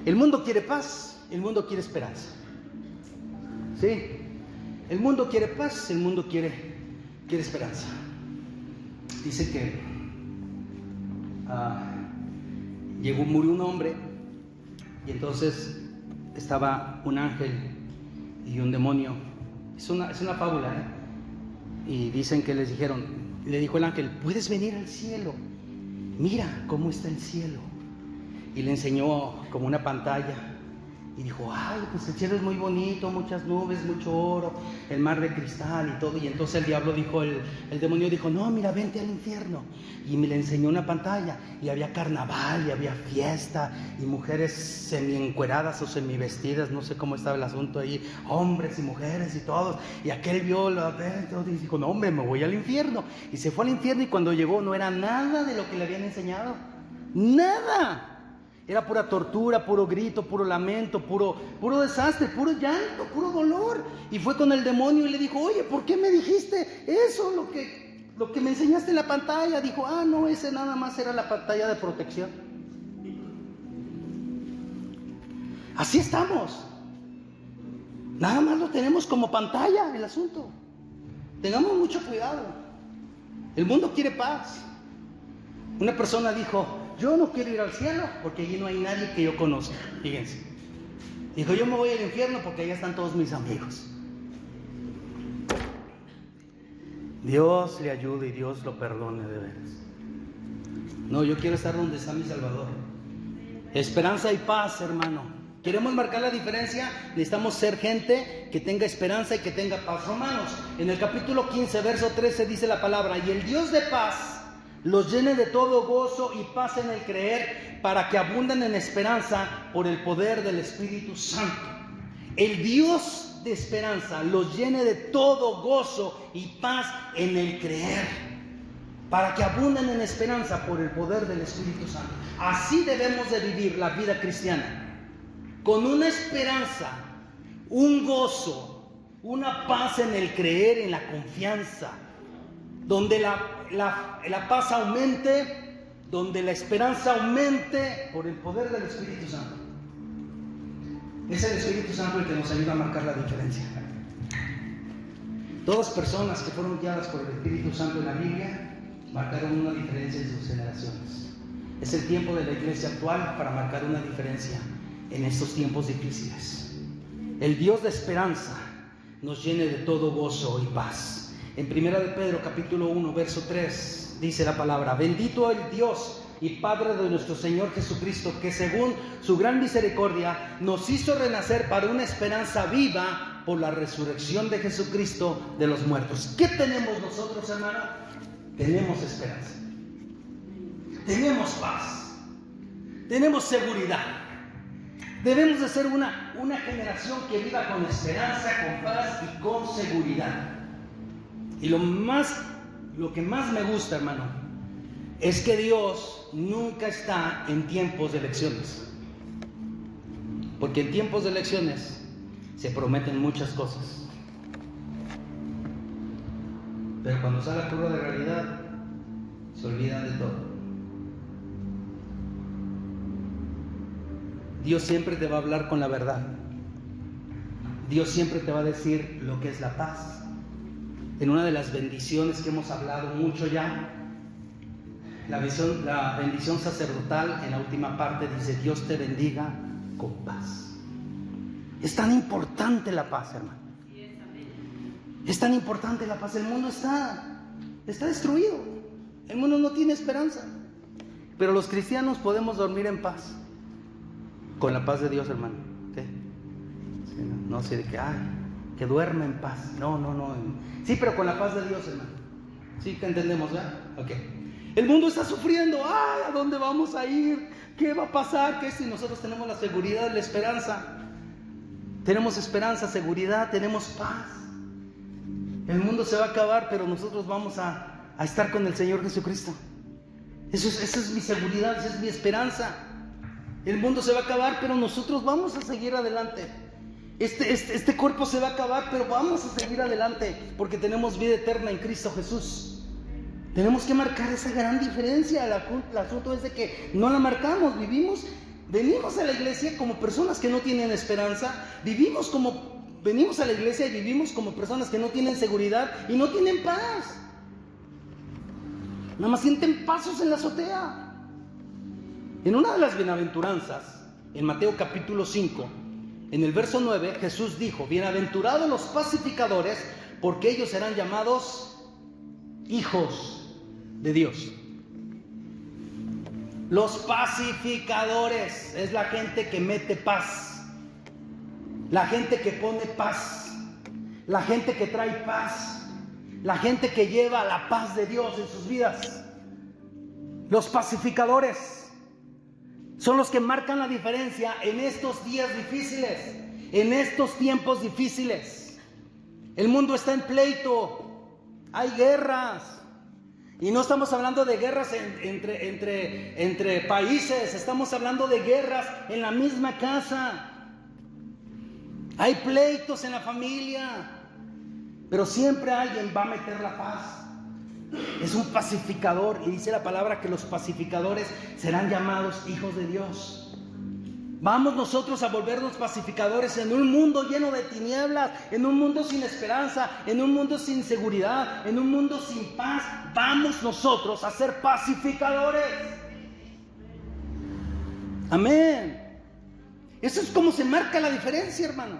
El mundo quiere paz, el mundo quiere esperanza. ¿Sí? El mundo quiere paz, el mundo quiere esperanza. Dice que murió un hombre, y entonces estaba un ángel y un demonio. Es una fábula, ¿eh? Y dicen que le dijo el ángel, ¿puedes venir al cielo? Mira cómo está el cielo. Y le enseñó como una pantalla. Y dijo, ay, pues el cielo es muy bonito, muchas nubes, mucho oro, el mar de cristal y todo. Y entonces el diablo dijo, el demonio dijo, no, mira, vente al infierno. Y me le enseñó una pantalla, y había carnaval, y había fiesta, y mujeres semi-encueradas o semi-vestidas, no sé cómo estaba el asunto ahí, hombres y mujeres y todos. Y aquel vio y dijo, no, hombre, me voy al infierno. Y se fue al infierno, y cuando llegó no era nada de lo que le habían enseñado. Nada. Era pura tortura, puro grito, puro lamento, puro desastre, puro llanto, puro dolor. Y fue con el demonio y le dijo, oye, ¿por qué me dijiste eso? Lo que me enseñaste en la pantalla. Dijo, no, ese nada más era la pantalla de protección. Así estamos. Nada más lo tenemos como pantalla el asunto. Tengamos mucho cuidado. El mundo quiere paz. Una persona dijo, yo no quiero ir al cielo porque allí no hay nadie que yo conozca. Fíjense. Dijo, yo me voy al infierno porque allá están todos mis amigos. Dios le ayude y Dios lo perdone de veras. No, yo quiero estar donde está mi Salvador. Esperanza y paz, hermano. ¿Queremos marcar la diferencia? Necesitamos ser gente que tenga esperanza y que tenga paz. Romanos, en el capítulo 15, verso 13 dice la palabra: y el Dios de paz los llene de todo gozo y paz en el creer, para que abunden en esperanza por el poder del Espíritu Santo. El Dios de esperanza los llene de todo gozo y paz en el creer, para que abunden en esperanza por el poder del Espíritu Santo. Así debemos de vivir la vida cristiana, con una esperanza, un gozo, una paz en el creer, en la confianza, donde la paz aumente, donde la esperanza aumente por el poder del Espíritu Santo. Es el Espíritu Santo el que nos ayuda a marcar la diferencia. Todas personas que fueron guiadas por el Espíritu Santo en la Biblia marcaron una diferencia en sus generaciones. Es el tiempo de la iglesia actual para marcar una diferencia en estos tiempos difíciles. El Dios de esperanza nos llene de todo gozo y paz. En 1 de Pedro capítulo 1 verso 3 dice la palabra: bendito el Dios y Padre de nuestro Señor Jesucristo, que según su gran misericordia nos hizo renacer para una esperanza viva por la resurrección de Jesucristo de los muertos. ¿Qué tenemos nosotros, hermano? Tenemos esperanza, tenemos paz, tenemos seguridad. Debemos de ser una generación que viva con esperanza, con paz y con seguridad. Y lo que más me gusta, hermano, es que Dios nunca está en tiempos de elecciones. Porque en tiempos de elecciones se prometen muchas cosas, pero cuando sale la prueba de realidad, se olvidan de todo. Dios siempre te va a hablar con la verdad. Dios siempre te va a decir lo que es la paz. En una de las bendiciones que hemos hablado mucho ya, la bendición sacerdotal, en la última parte dice: Dios te bendiga con paz. Es tan importante la paz, hermano. Es tan importante la paz. El mundo está destruido. El mundo no tiene esperanza. Pero los cristianos podemos dormir en paz, con la paz de Dios, hermano. ¿Qué? Sí, no sé de que duerme en paz. No. Sí, pero con la paz de Dios, hermano. Sí, que entendemos, ¿verdad? Ok. El mundo está sufriendo. ¿A dónde vamos a ir? ¿Qué va a pasar? ¿Qué si nosotros tenemos la seguridad, la esperanza? Tenemos esperanza, seguridad, tenemos paz. El mundo se va a acabar, pero nosotros vamos a estar con el Señor Jesucristo. Esa es mi seguridad, esa es mi esperanza. El mundo se va a acabar, pero nosotros vamos a seguir adelante. Este cuerpo se va a acabar, pero vamos a seguir adelante, porque tenemos vida eterna en Cristo Jesús. Tenemos que marcar esa gran diferencia. El asunto es de que no la marcamos. Venimos a la iglesia como personas que no tienen esperanza. Venimos a la iglesia y vivimos como personas que no tienen seguridad y no tienen paz. Nada más sienten pasos en la azotea. En una de las bienaventuranzas, en Mateo capítulo 5, en el verso 9, Jesús dijo: bienaventurados los pacificadores, porque ellos serán llamados hijos de Dios. Los pacificadores es la gente que mete paz, la gente que pone paz, la gente que trae paz, la gente que lleva la paz de Dios en sus vidas. Los pacificadores son los que marcan la diferencia en estos días difíciles, en estos tiempos difíciles. El mundo está en pleito, hay guerras. Y no estamos hablando de guerras entre países, estamos hablando de guerras en la misma casa. Hay pleitos en la familia, pero siempre alguien va a meter la paz. Es un pacificador, y dice la palabra que los pacificadores serán llamados hijos de Dios. Vamos nosotros a volvernos pacificadores en un mundo lleno de tinieblas, en un mundo sin esperanza, en un mundo sin seguridad, en un mundo sin paz. Vamos nosotros a ser pacificadores. Amén. Eso es como se marca la diferencia, hermano.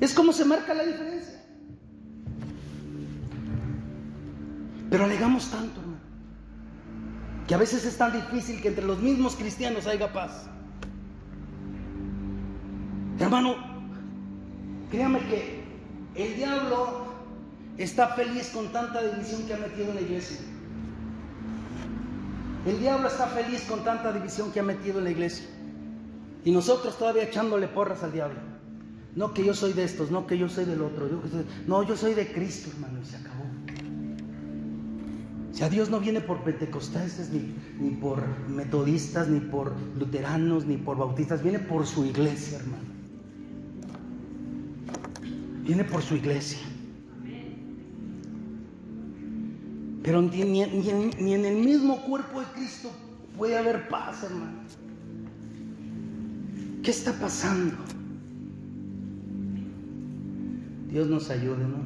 Es como se marca la diferencia. Pero alegamos tanto, hermano. Que a veces es tan difícil que entre los mismos cristianos haya paz. Hermano, créame que el diablo está feliz con tanta división que ha metido en la iglesia. El diablo está feliz con tanta división que ha metido en la iglesia. Y nosotros todavía echándole porras al diablo. No que yo soy de estos, no que yo soy del otro. Yo soy de Cristo, hermano, y se acabó. O sea, Dios no viene por pentecostales, ni por metodistas, ni por luteranos, ni por bautistas. Viene por su iglesia, hermano. Viene por su iglesia. Pero ni en el mismo cuerpo de Cristo puede haber paz, hermano. ¿Qué está pasando? Dios nos ayude, ¿no?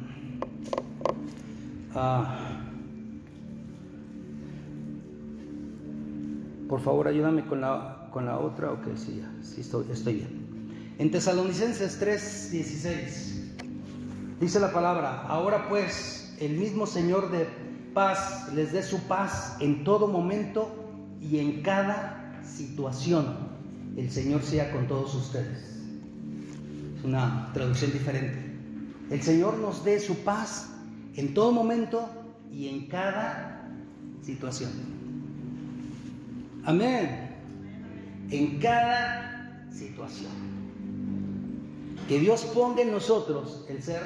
Por favor, ayúdame con la otra. Ok, sí, ya, sí estoy bien. En Tesalonicenses 3:16 dice la palabra: ahora pues el mismo Señor de paz les dé su paz en todo momento y en cada situación. El Señor sea con todos ustedes. Es una traducción diferente. El Señor nos dé su paz en todo momento y en cada situación. Amén. En cada situación. Que Dios ponga en nosotros el ser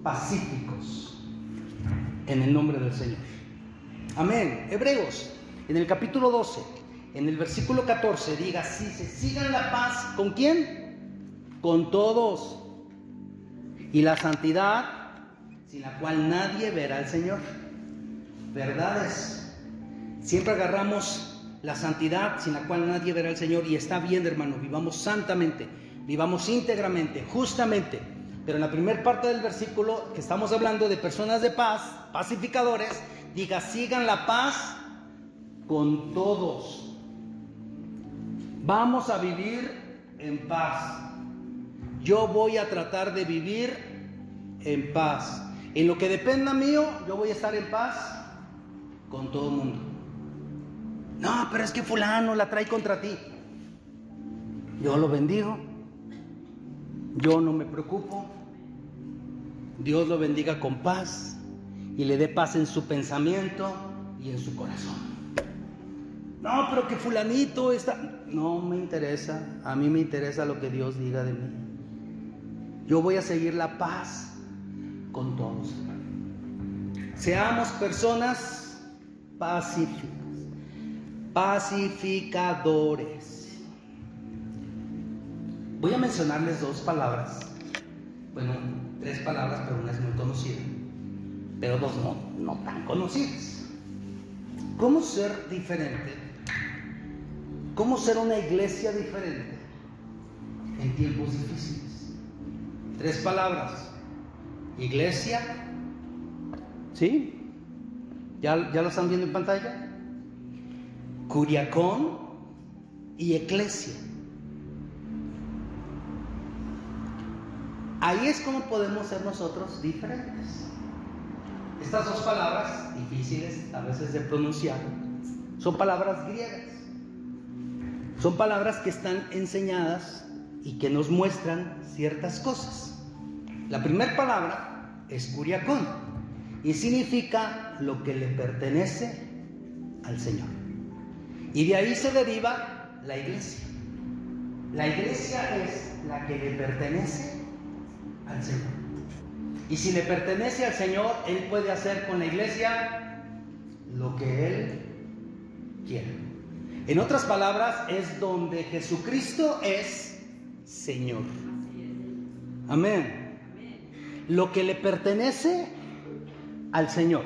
pacíficos en el nombre del Señor. Amén. Hebreos, en el capítulo 12, en el versículo 14, diga: si se sigan la paz, ¿con quién? Con todos. Y la santidad, sin la cual nadie verá al Señor. Verdades. Siempre agarramos la santidad sin la cual nadie verá al Señor, y está bien, hermano, vivamos santamente, vivamos íntegramente, justamente. Pero en la primera parte del versículo, que estamos hablando de personas de paz, pacificadores, diga: sigan la paz con todos. Vamos a vivir en paz. Yo voy a tratar de vivir en paz. En lo que dependa mío, yo voy a estar en paz con todo el mundo. No, pero es que fulano la trae contra ti. Yo lo bendigo. Yo no me preocupo. Dios lo bendiga con paz y le dé paz en su pensamiento y en su corazón. No, pero que fulanito está... No me interesa. A mí me interesa lo que Dios diga de mí. Yo voy a seguir la paz con todos. Seamos personas pacíficas, pacificadores. Voy a mencionarles dos palabras. Bueno, tres palabras, pero una es muy conocida, pero dos no tan conocidas. ¿Cómo ser diferente? ¿Cómo ser una iglesia diferente en tiempos difíciles? Tres palabras: iglesia, ¿sí? ¿Ya lo están viendo en pantalla? Curiacón y eclesia. Ahí es como podemos ser nosotros diferentes. Estas dos palabras, difíciles a veces de pronunciar, son palabras griegas. Son palabras que están enseñadas y que nos muestran ciertas cosas. La primera palabra es curiacón y significa lo que le pertenece al Señor. Y de ahí se deriva la iglesia. La iglesia es la que le pertenece al Señor. Y si le pertenece al Señor, Él puede hacer con la iglesia lo que Él quiera. En otras palabras, es donde Jesucristo es Señor. Amén. Lo que le pertenece al Señor.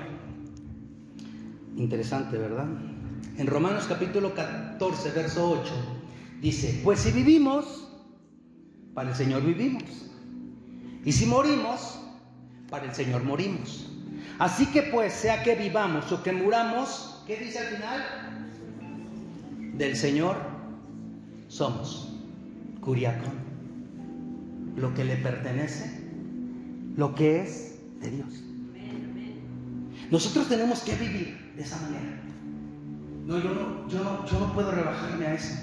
Interesante, ¿verdad? En Romanos capítulo 14, verso 8, dice: pues si vivimos, para el Señor vivimos. Y si morimos, para el Señor morimos. Así que pues, sea que vivamos o que muramos, ¿qué dice al final? Del Señor somos. Curiacón. Lo que le pertenece, lo que es de Dios. Nosotros tenemos que vivir de esa manera. No, yo no puedo rebajarme a eso.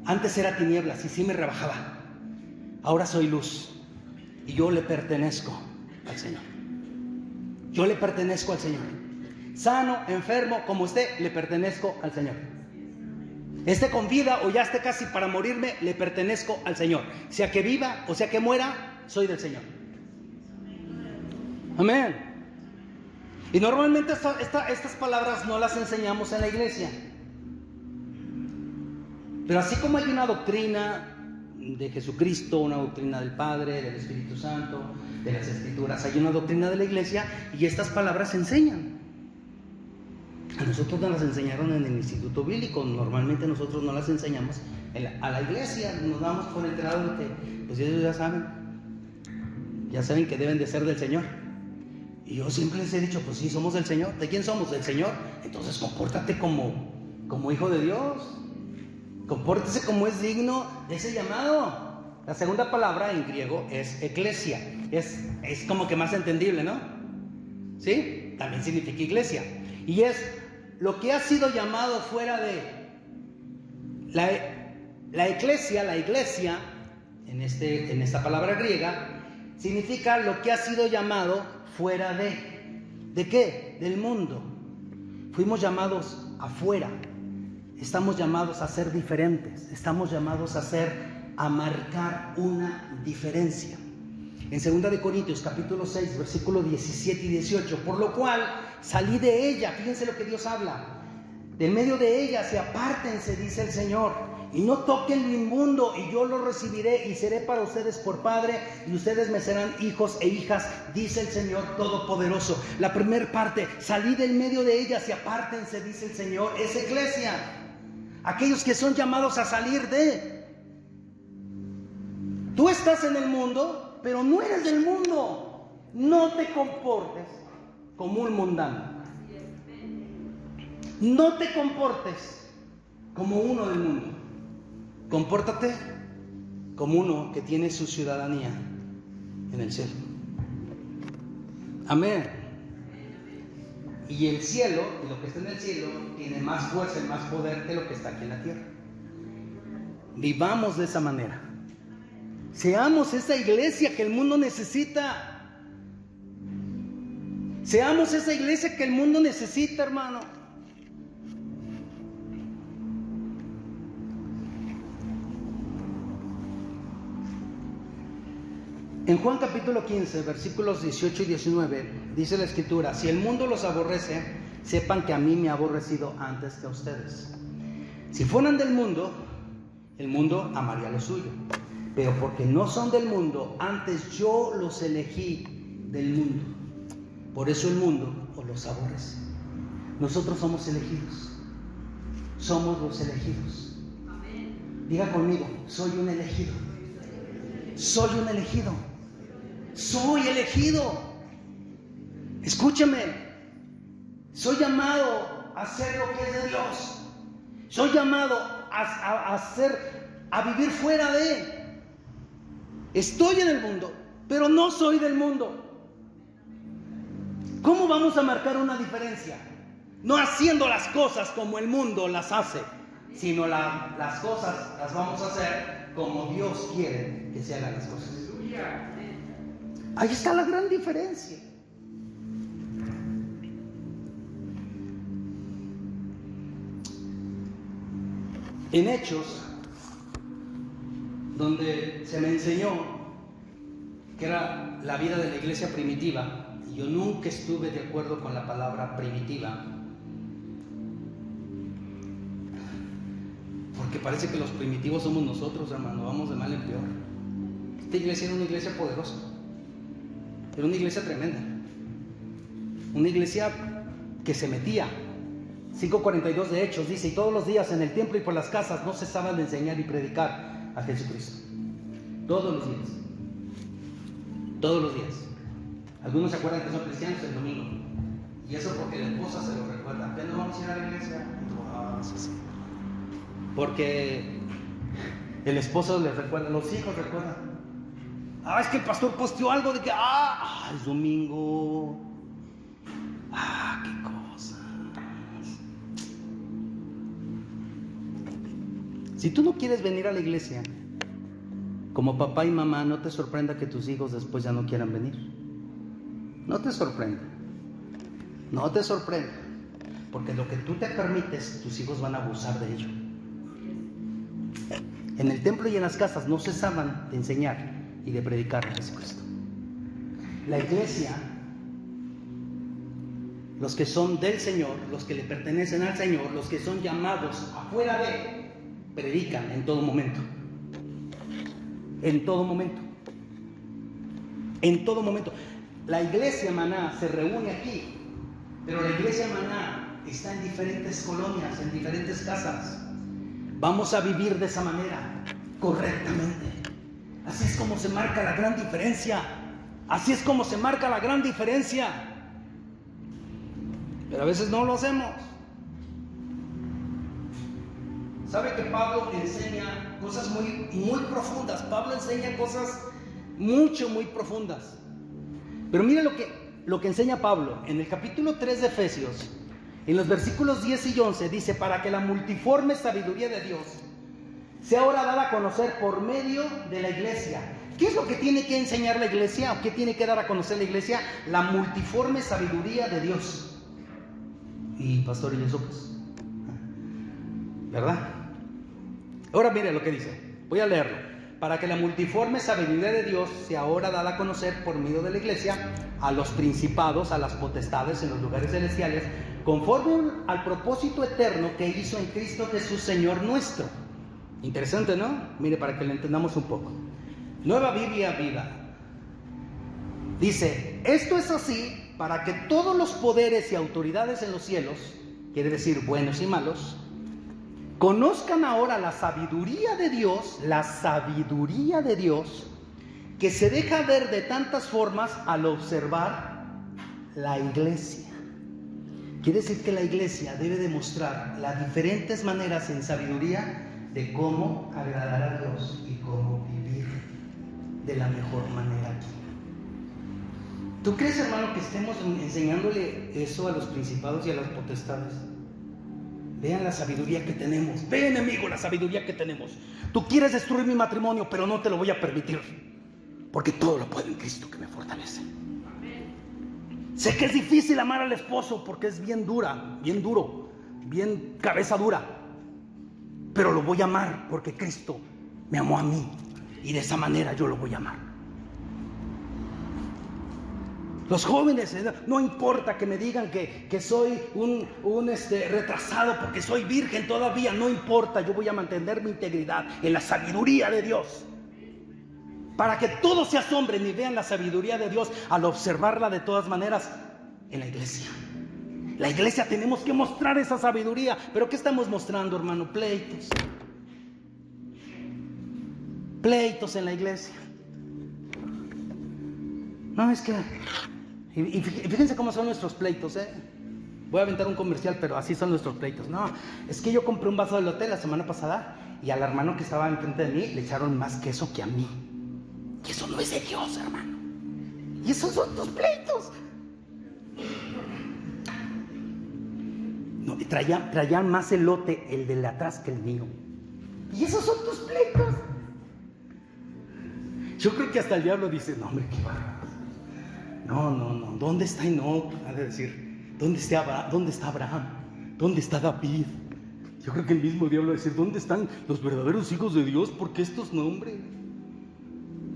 Antes era tinieblas y sí me rebajaba. Ahora soy luz y yo le pertenezco al Señor. Yo le pertenezco al Señor. Sano, enfermo, como esté, le pertenezco al Señor. Esté con vida o ya esté casi para morirme, le pertenezco al Señor. Sea que viva o sea que muera, soy del Señor. Amén. Y normalmente estas palabras no las enseñamos en la iglesia. Pero así como hay una doctrina de Jesucristo, una doctrina del Padre, del Espíritu Santo, de las Escrituras, hay una doctrina de la iglesia y estas palabras se enseñan. A nosotros nos las enseñaron en el Instituto Bíblico. Normalmente nosotros no las enseñamos a la iglesia. Nos damos por enterado de que pues ellos ya saben que deben de ser del Señor. Y yo siempre les he dicho, pues sí, somos del Señor. ¿De quién somos? Del Señor. Entonces compórtate como hijo de Dios. Compórtese como es digno de ese llamado. La segunda palabra en griego es eclesia. Es como que más entendible, ¿no? ¿Sí? También significa iglesia. Y es lo que ha sido llamado fuera de la iglesia, en esta palabra griega, significa lo que ha sido llamado fuera ¿de qué? Del mundo. Fuimos llamados afuera. Estamos llamados a ser diferentes. Estamos llamados a marcar una diferencia. En 2 de Corintios capítulo 6 versículos 17 y 18, por lo cual salí de ella. Fíjense lo que Dios habla. De medio de ella se apártense, dice el Señor, y no toquen lo inmundo, y yo lo recibiré y seré para ustedes por padre, y ustedes me serán hijos e hijas, dice el Señor Todopoderoso. La primera parte, salí del medio de ella, se apártense, dice el Señor, es iglesia. Aquellos que son llamados a salir de. Tú estás en el mundo, pero no eres del mundo. No te comportes como un mundano. No te comportes como uno del mundo. Compórtate como uno que tiene su ciudadanía en el cielo. Amén. Y el cielo, y lo que está en el cielo, tiene más fuerza y más poder que lo que está aquí en la tierra. Vivamos de esa manera. Seamos esa iglesia que el mundo necesita. Seamos esa iglesia que el mundo necesita, hermano. En Juan capítulo 15, versículos 18 y 19, dice la Escritura: si el mundo los aborrece, sepan que a mí me ha aborrecido antes que a ustedes. Si fueran del mundo, el mundo amaría lo suyo. Pero porque no son del mundo, antes yo los elegí del mundo. Por eso el mundo los aborrece. Nosotros somos elegidos. Somos los elegidos. Diga conmigo: soy un elegido. Soy un elegido. Soy elegido. Escúchame. Soy llamado a hacer lo que es de Dios. Soy llamado a vivir fuera de. Estoy en el mundo, pero no soy del mundo. ¿Cómo vamos a marcar una diferencia? No haciendo las cosas como el mundo las hace, sino las cosas las vamos a hacer como Dios quiere que se hagan las cosas. Ahí está la gran diferencia. En Hechos, donde se me enseñó que era la vida de la iglesia primitiva, y yo nunca estuve de acuerdo con la palabra primitiva, porque parece que los primitivos somos nosotros, hermano. Vamos de mal en peor. Esta iglesia era una iglesia poderosa, era una iglesia tremenda, una iglesia que se metía. 5:42 de Hechos dice: y todos los días en el templo y por las casas no cesaban de enseñar y predicar a Jesucristo. Todos los días. Todos los días. Algunos se acuerdan que son cristianos el domingo. Y eso porque la esposa se lo recuerda. ¿Qué no vamos a ir a la iglesia? Porque el esposo les recuerda, los hijos recuerdan. Es que el pastor posteó algo de que es domingo. Qué cosas. Si tú no quieres venir a la iglesia, como papá y mamá, no te sorprenda que tus hijos después ya no quieran venir. No te sorprenda. No te sorprenda. Porque lo que tú te permites, tus hijos van a abusar de ello. En el templo y en las casas no cesaban de enseñar y de predicar a Jesucristo. La iglesia, los que son del Señor, los que le pertenecen al Señor, los que son llamados afuera de Él, predican en todo momento. En todo momento. En todo momento. La iglesia Maná se reúne aquí, pero la iglesia Maná está en diferentes colonias, en diferentes casas. Vamos a vivir de esa manera, correctamente. Así es como se marca la gran diferencia. Así es como se marca la gran diferencia. Pero a veces no lo hacemos. ¿Sabe que Pablo enseña cosas muy profundas? Pablo enseña cosas muy profundas. Pero mire lo que enseña Pablo. En el capítulo 3 de Efesios, en los versículos 10 y 11, dice: para que la multiforme sabiduría de Dios sea ahora dada a conocer por medio de la iglesia. ¿Qué es lo que tiene que enseñar la iglesia? ¿O qué tiene que dar a conocer la iglesia? La multiforme sabiduría de Dios. Y pastor, ¿y eso pues? ¿Verdad? Ahora mire lo que dice. Voy a leerlo. Para que la multiforme sabiduría de Dios sea ahora dada a conocer por medio de la iglesia a los principados, a las potestades en los lugares celestiales, conforme al propósito eterno que hizo en Cristo Jesús, Señor nuestro. Interesante, ¿no? Mire, para que lo entendamos un poco. Nueva Biblia Viva. Dice: esto es así para que todos los poderes y autoridades en los cielos, quiere decir buenos y malos, conozcan ahora la sabiduría de Dios, que se deja ver de tantas formas al observar la iglesia. Quiere decir que la iglesia debe demostrar las diferentes maneras en sabiduría de cómo agradar a Dios y cómo vivir de la mejor manera aquí. ¿Tú crees, hermano, que estemos enseñándole eso a los principados y a las potestades? Vean la sabiduría que tenemos. Ve, enemigo, la sabiduría que tenemos. Tú quieres destruir mi matrimonio, pero no te lo voy a permitir, porque todo lo puedo en Cristo que me fortalece. Sé que es difícil amar al esposo porque es bien dura, bien duro, bien cabeza dura, pero lo voy a amar porque Cristo me amó a mí y de esa manera yo lo voy a amar. Los jóvenes, no importa que me digan que soy un retrasado porque soy virgen todavía, no importa, yo voy a mantener mi integridad en la sabiduría de Dios. Para que todos se asombren y vean la sabiduría de Dios al observarla de todas maneras en la iglesia. La iglesia tenemos que mostrar esa sabiduría. ¿Pero qué estamos mostrando, hermano? Pleitos. Pleitos en la iglesia. No, es que... Y fíjense cómo son nuestros pleitos, ¿eh? Voy a aventar un comercial, pero así son nuestros pleitos. No, es que yo compré un vaso de elote la semana pasada y al hermano que estaba enfrente de mí le echaron más queso que a mí. Y eso no es de Dios, hermano. Y esos son tus pleitos. No, traían más elote el de atrás que el mío. Y esos son tus pleitos. Yo creo que hasta el diablo dice: no, hombre, qué bárbaro. No, ¿dónde está Enoc? Ha de decir, ¿dónde está Abraham? ¿Dónde está David? Yo creo que el mismo diablo va a decir: ¿dónde están los verdaderos hijos de Dios? Porque estos nombres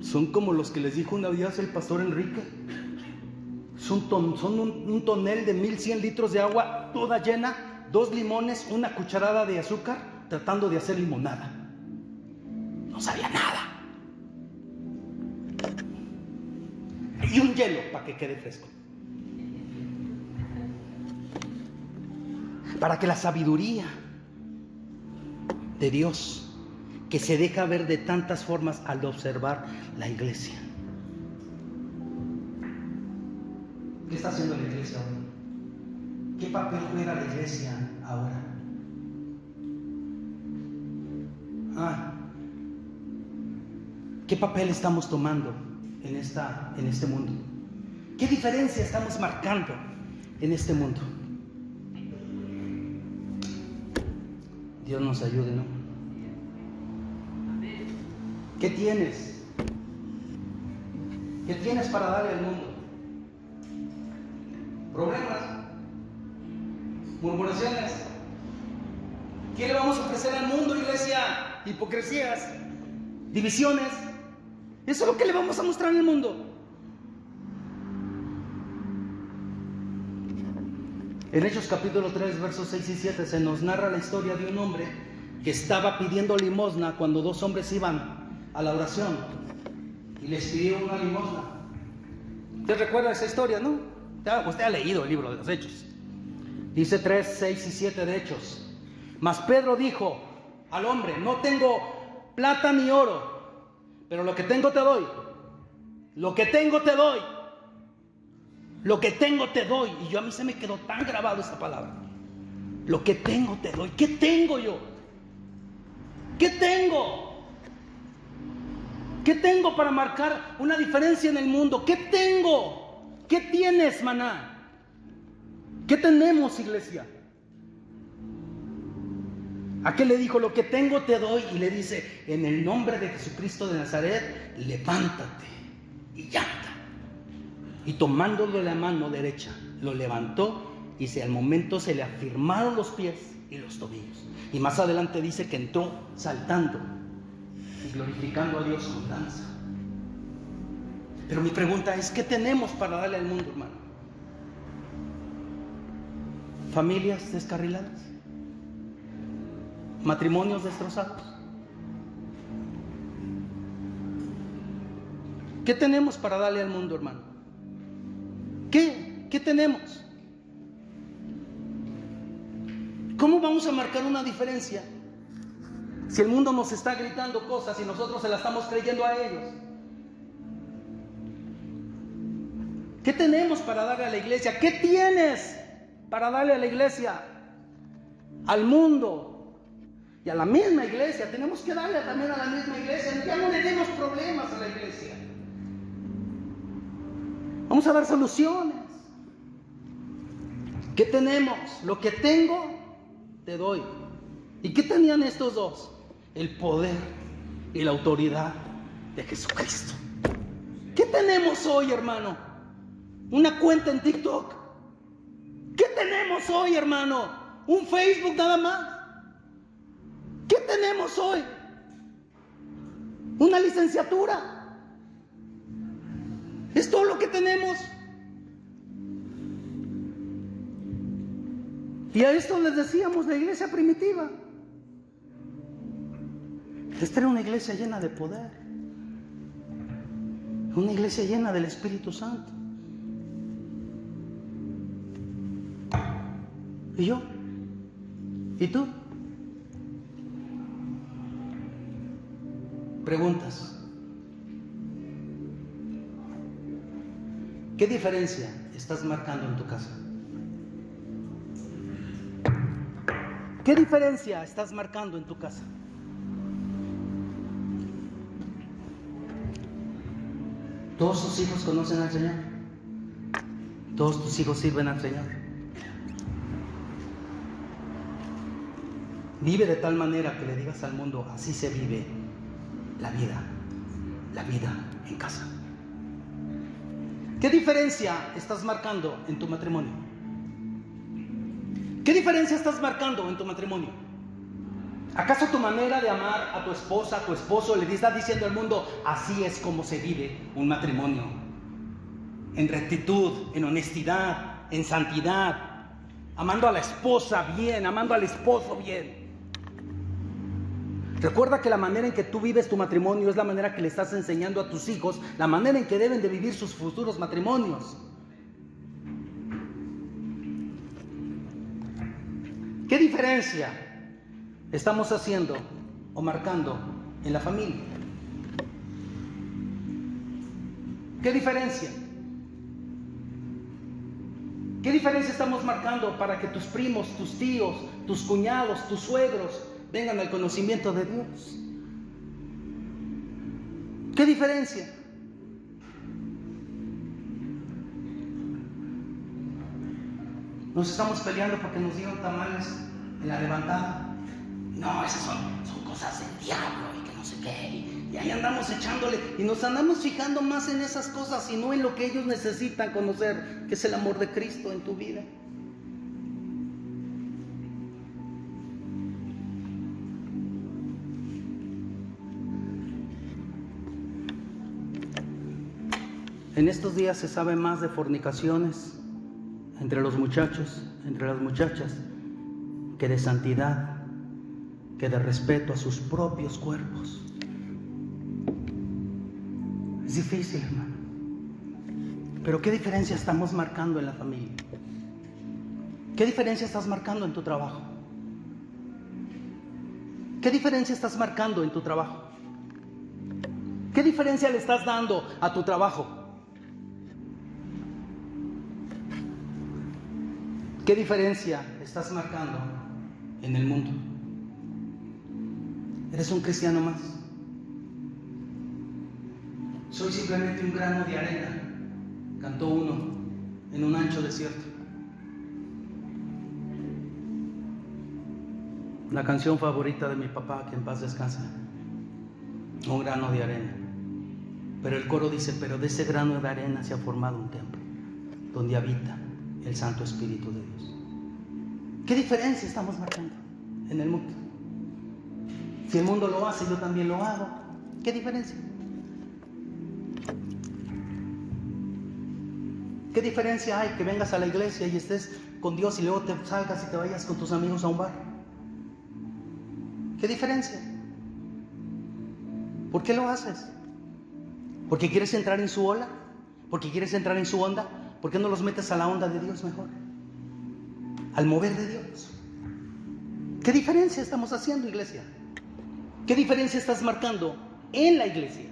son como los que les dijo una vez el pastor Enrique. Son un tonel de 1100 litros de agua toda llena, 2 limones, una cucharada de azúcar, tratando de hacer limonada. No sabía nada. Y un hielo para que quede fresco. Para que la sabiduría de Dios, que se deja ver de tantas formas al observar la iglesia. ¿Qué está haciendo la iglesia hoy? ¿Qué papel juega la iglesia ahora? ¿Qué papel estamos tomando en este mundo? ¿Qué diferencia estamos marcando en este mundo? Dios nos ayude, ¿no? ¿Qué tienes? ¿Qué tienes para darle al mundo? ¿Problemas? ¿Murmuraciones? ¿Qué le vamos a ofrecer al mundo, iglesia? Hipocresías, divisiones. Eso es lo que le vamos a mostrar al mundo. En Hechos capítulo 3, versos 6 y 7 se nos narra la historia de un hombre que estaba pidiendo limosna cuando dos hombres iban a la oración y les pidió una limosna. ¿Usted recuerda esa historia, no? Usted ha leído el libro de los Hechos. Dice 3, 6 y 7 de Hechos. Mas Pedro dijo al hombre: no tengo plata ni oro, pero lo que tengo te doy. Lo que tengo te doy. Lo que tengo te doy. Y a mí se me quedó tan grabado esta palabra. Lo que tengo te doy. ¿Qué tengo yo? ¿Qué tengo? ¿Qué tengo para marcar una diferencia en el mundo? ¿Qué tengo? ¿Qué tienes, maná? ¿Qué tenemos, iglesia? ¿A qué le dijo? Lo que tengo te doy. Y le dice: en el nombre de Jesucristo de Nazaret, levántate y anda. Y tomándolo de la mano derecha, lo levantó y al momento se le afirmaron los pies y los tobillos. Y más adelante dice que entró saltando y glorificando a Dios con danza. Pero mi pregunta es: ¿qué tenemos para darle al mundo, hermano? ¿Familias descarriladas? ¿Matrimonios destrozados? ¿Qué tenemos para darle al mundo, hermano? ¿Qué tenemos? ¿Cómo vamos a marcar una diferencia si el mundo nos está gritando cosas y nosotros se las estamos creyendo a ellos? ¿Qué tenemos para darle a la iglesia? ¿Qué tienes para darle a la iglesia? Al mundo y a la misma iglesia. Tenemos que darle también a la misma iglesia. Ya no le demos problemas a la iglesia. Vamos a dar soluciones. ¿Qué tenemos? Lo que tengo, te doy. ¿Y qué tenían estos dos? El poder y la autoridad de Jesucristo. ¿Qué tenemos hoy, hermano? ¿Una cuenta en TikTok? ¿Qué tenemos hoy, hermano? ¿Un Facebook nada más? ¿Qué tenemos hoy? ¿Una licenciatura? ¿Es todo lo que tenemos? Y a esto les decíamos la iglesia primitiva. Esta era una iglesia llena de poder. Una iglesia llena del Espíritu Santo. ¿Y yo? ¿Y tú? Preguntas. ¿Qué diferencia estás marcando en tu casa? ¿Qué diferencia estás marcando en tu casa? ¿Todos tus hijos conocen al Señor? ¿Todos tus hijos sirven al Señor? Vive de tal manera que le digas al mundo: así se vive la vida en casa. ¿Qué diferencia estás marcando en tu matrimonio? ¿Qué diferencia estás marcando en tu matrimonio? ¿Acaso tu manera de amar a tu esposa, a tu esposo, le está diciendo al mundo: así es como se vive un matrimonio? En rectitud, en honestidad, en santidad, amando a la esposa bien, amando al esposo bien. Recuerda que la manera en que tú vives tu matrimonio es la manera que le estás enseñando a tus hijos, la manera en que deben de vivir sus futuros matrimonios. ¿Qué diferencia estamos haciendo o marcando en la familia? ¿Qué diferencia? ¿Qué diferencia estamos marcando para que tus primos, tus tíos, tus cuñados, tus suegros vengan al conocimiento de Dios? ¿Qué diferencia? Nos estamos peleando porque nos dieron tamales en la levantada. No, esas son cosas del diablo y que no sé qué. ahí andamos echándole y nos andamos fijando más en esas cosas y no en lo que ellos necesitan conocer, que es el amor de Cristo en tu vida. En estos días se sabe más de fornicaciones entre los muchachos, entre las muchachas, que de santidad, que de respeto a sus propios cuerpos. Es difícil, hermano. Pero ¿qué diferencia estamos marcando en la familia? ¿Qué diferencia estás marcando en tu trabajo? ¿Qué diferencia estás marcando en tu trabajo? ¿Qué diferencia le estás dando a tu trabajo? ¿Qué diferencia estás marcando en el mundo? ¿Eres un cristiano más? Soy simplemente un grano de arena, cantó uno en un ancho desierto. La canción favorita de mi papá, que en paz descanse, un grano de arena. Pero el coro dice, pero de ese grano de arena se ha formado un templo, donde habita el Santo Espíritu de Dios. ¿Qué diferencia estamos marcando en el mundo? Si el mundo lo hace, yo también lo hago. ¿Qué diferencia? ¿Qué diferencia hay que vengas a la iglesia y estés con Dios y luego te salgas y te vayas con tus amigos a un bar? ¿Qué diferencia? ¿Por qué lo haces? ¿Porque quieres entrar en su ola? ¿Porque quieres entrar en su onda? ¿Por qué no los metes a la onda de Dios mejor? Al mover de Dios. ¿Qué diferencia estamos haciendo, iglesia? ¿Qué diferencia estás marcando en la iglesia?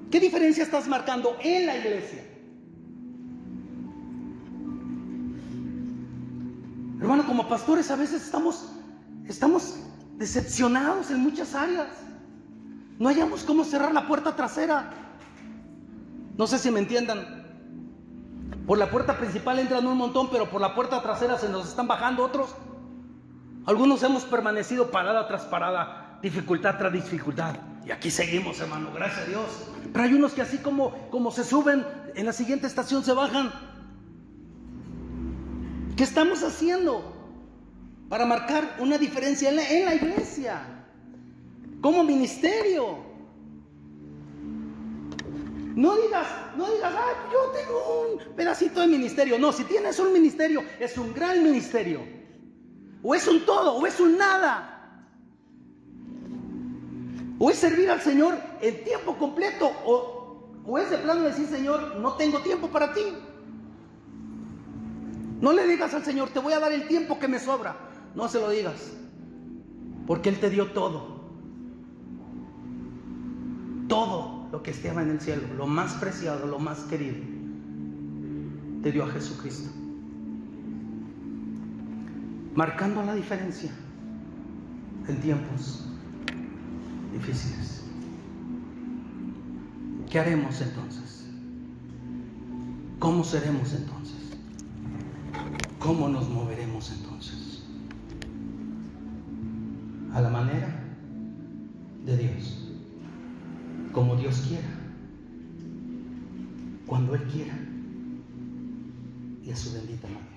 ¿Qué diferencia estás marcando en la iglesia? Hermano, como pastores a veces estamos decepcionados en muchas áreas. No hallamos cómo cerrar la puerta trasera. No sé si me entiendan. Por la puerta principal entran un montón, pero por la puerta trasera se nos están bajando otros. Algunos hemos permanecido parada tras parada, dificultad tras dificultad. Y aquí seguimos, hermano, gracias a Dios. Pero hay unos que así como se suben, en la siguiente estación se bajan. ¿Qué estamos haciendo para marcar una diferencia en la iglesia? Como ministerio. No digas, ay, yo tengo un pedacito de ministerio. No, si tienes un ministerio, es un gran ministerio. O es un todo, o es un nada. O es servir al Señor en tiempo completo, o es de plano decir, Señor, no tengo tiempo para ti. No le digas al Señor, te voy a dar el tiempo que me sobra. No se lo digas, porque Él te dio todo. Todo lo que estaba en el cielo, lo más preciado, lo más querido, te dio a Jesucristo. Marcando la diferencia en tiempos difíciles. ¿Qué haremos entonces? ¿Cómo seremos entonces? ¿Cómo nos moveremos entonces? A la manera de Dios. Como Dios quiera, cuando Él quiera, y a su bendita mano.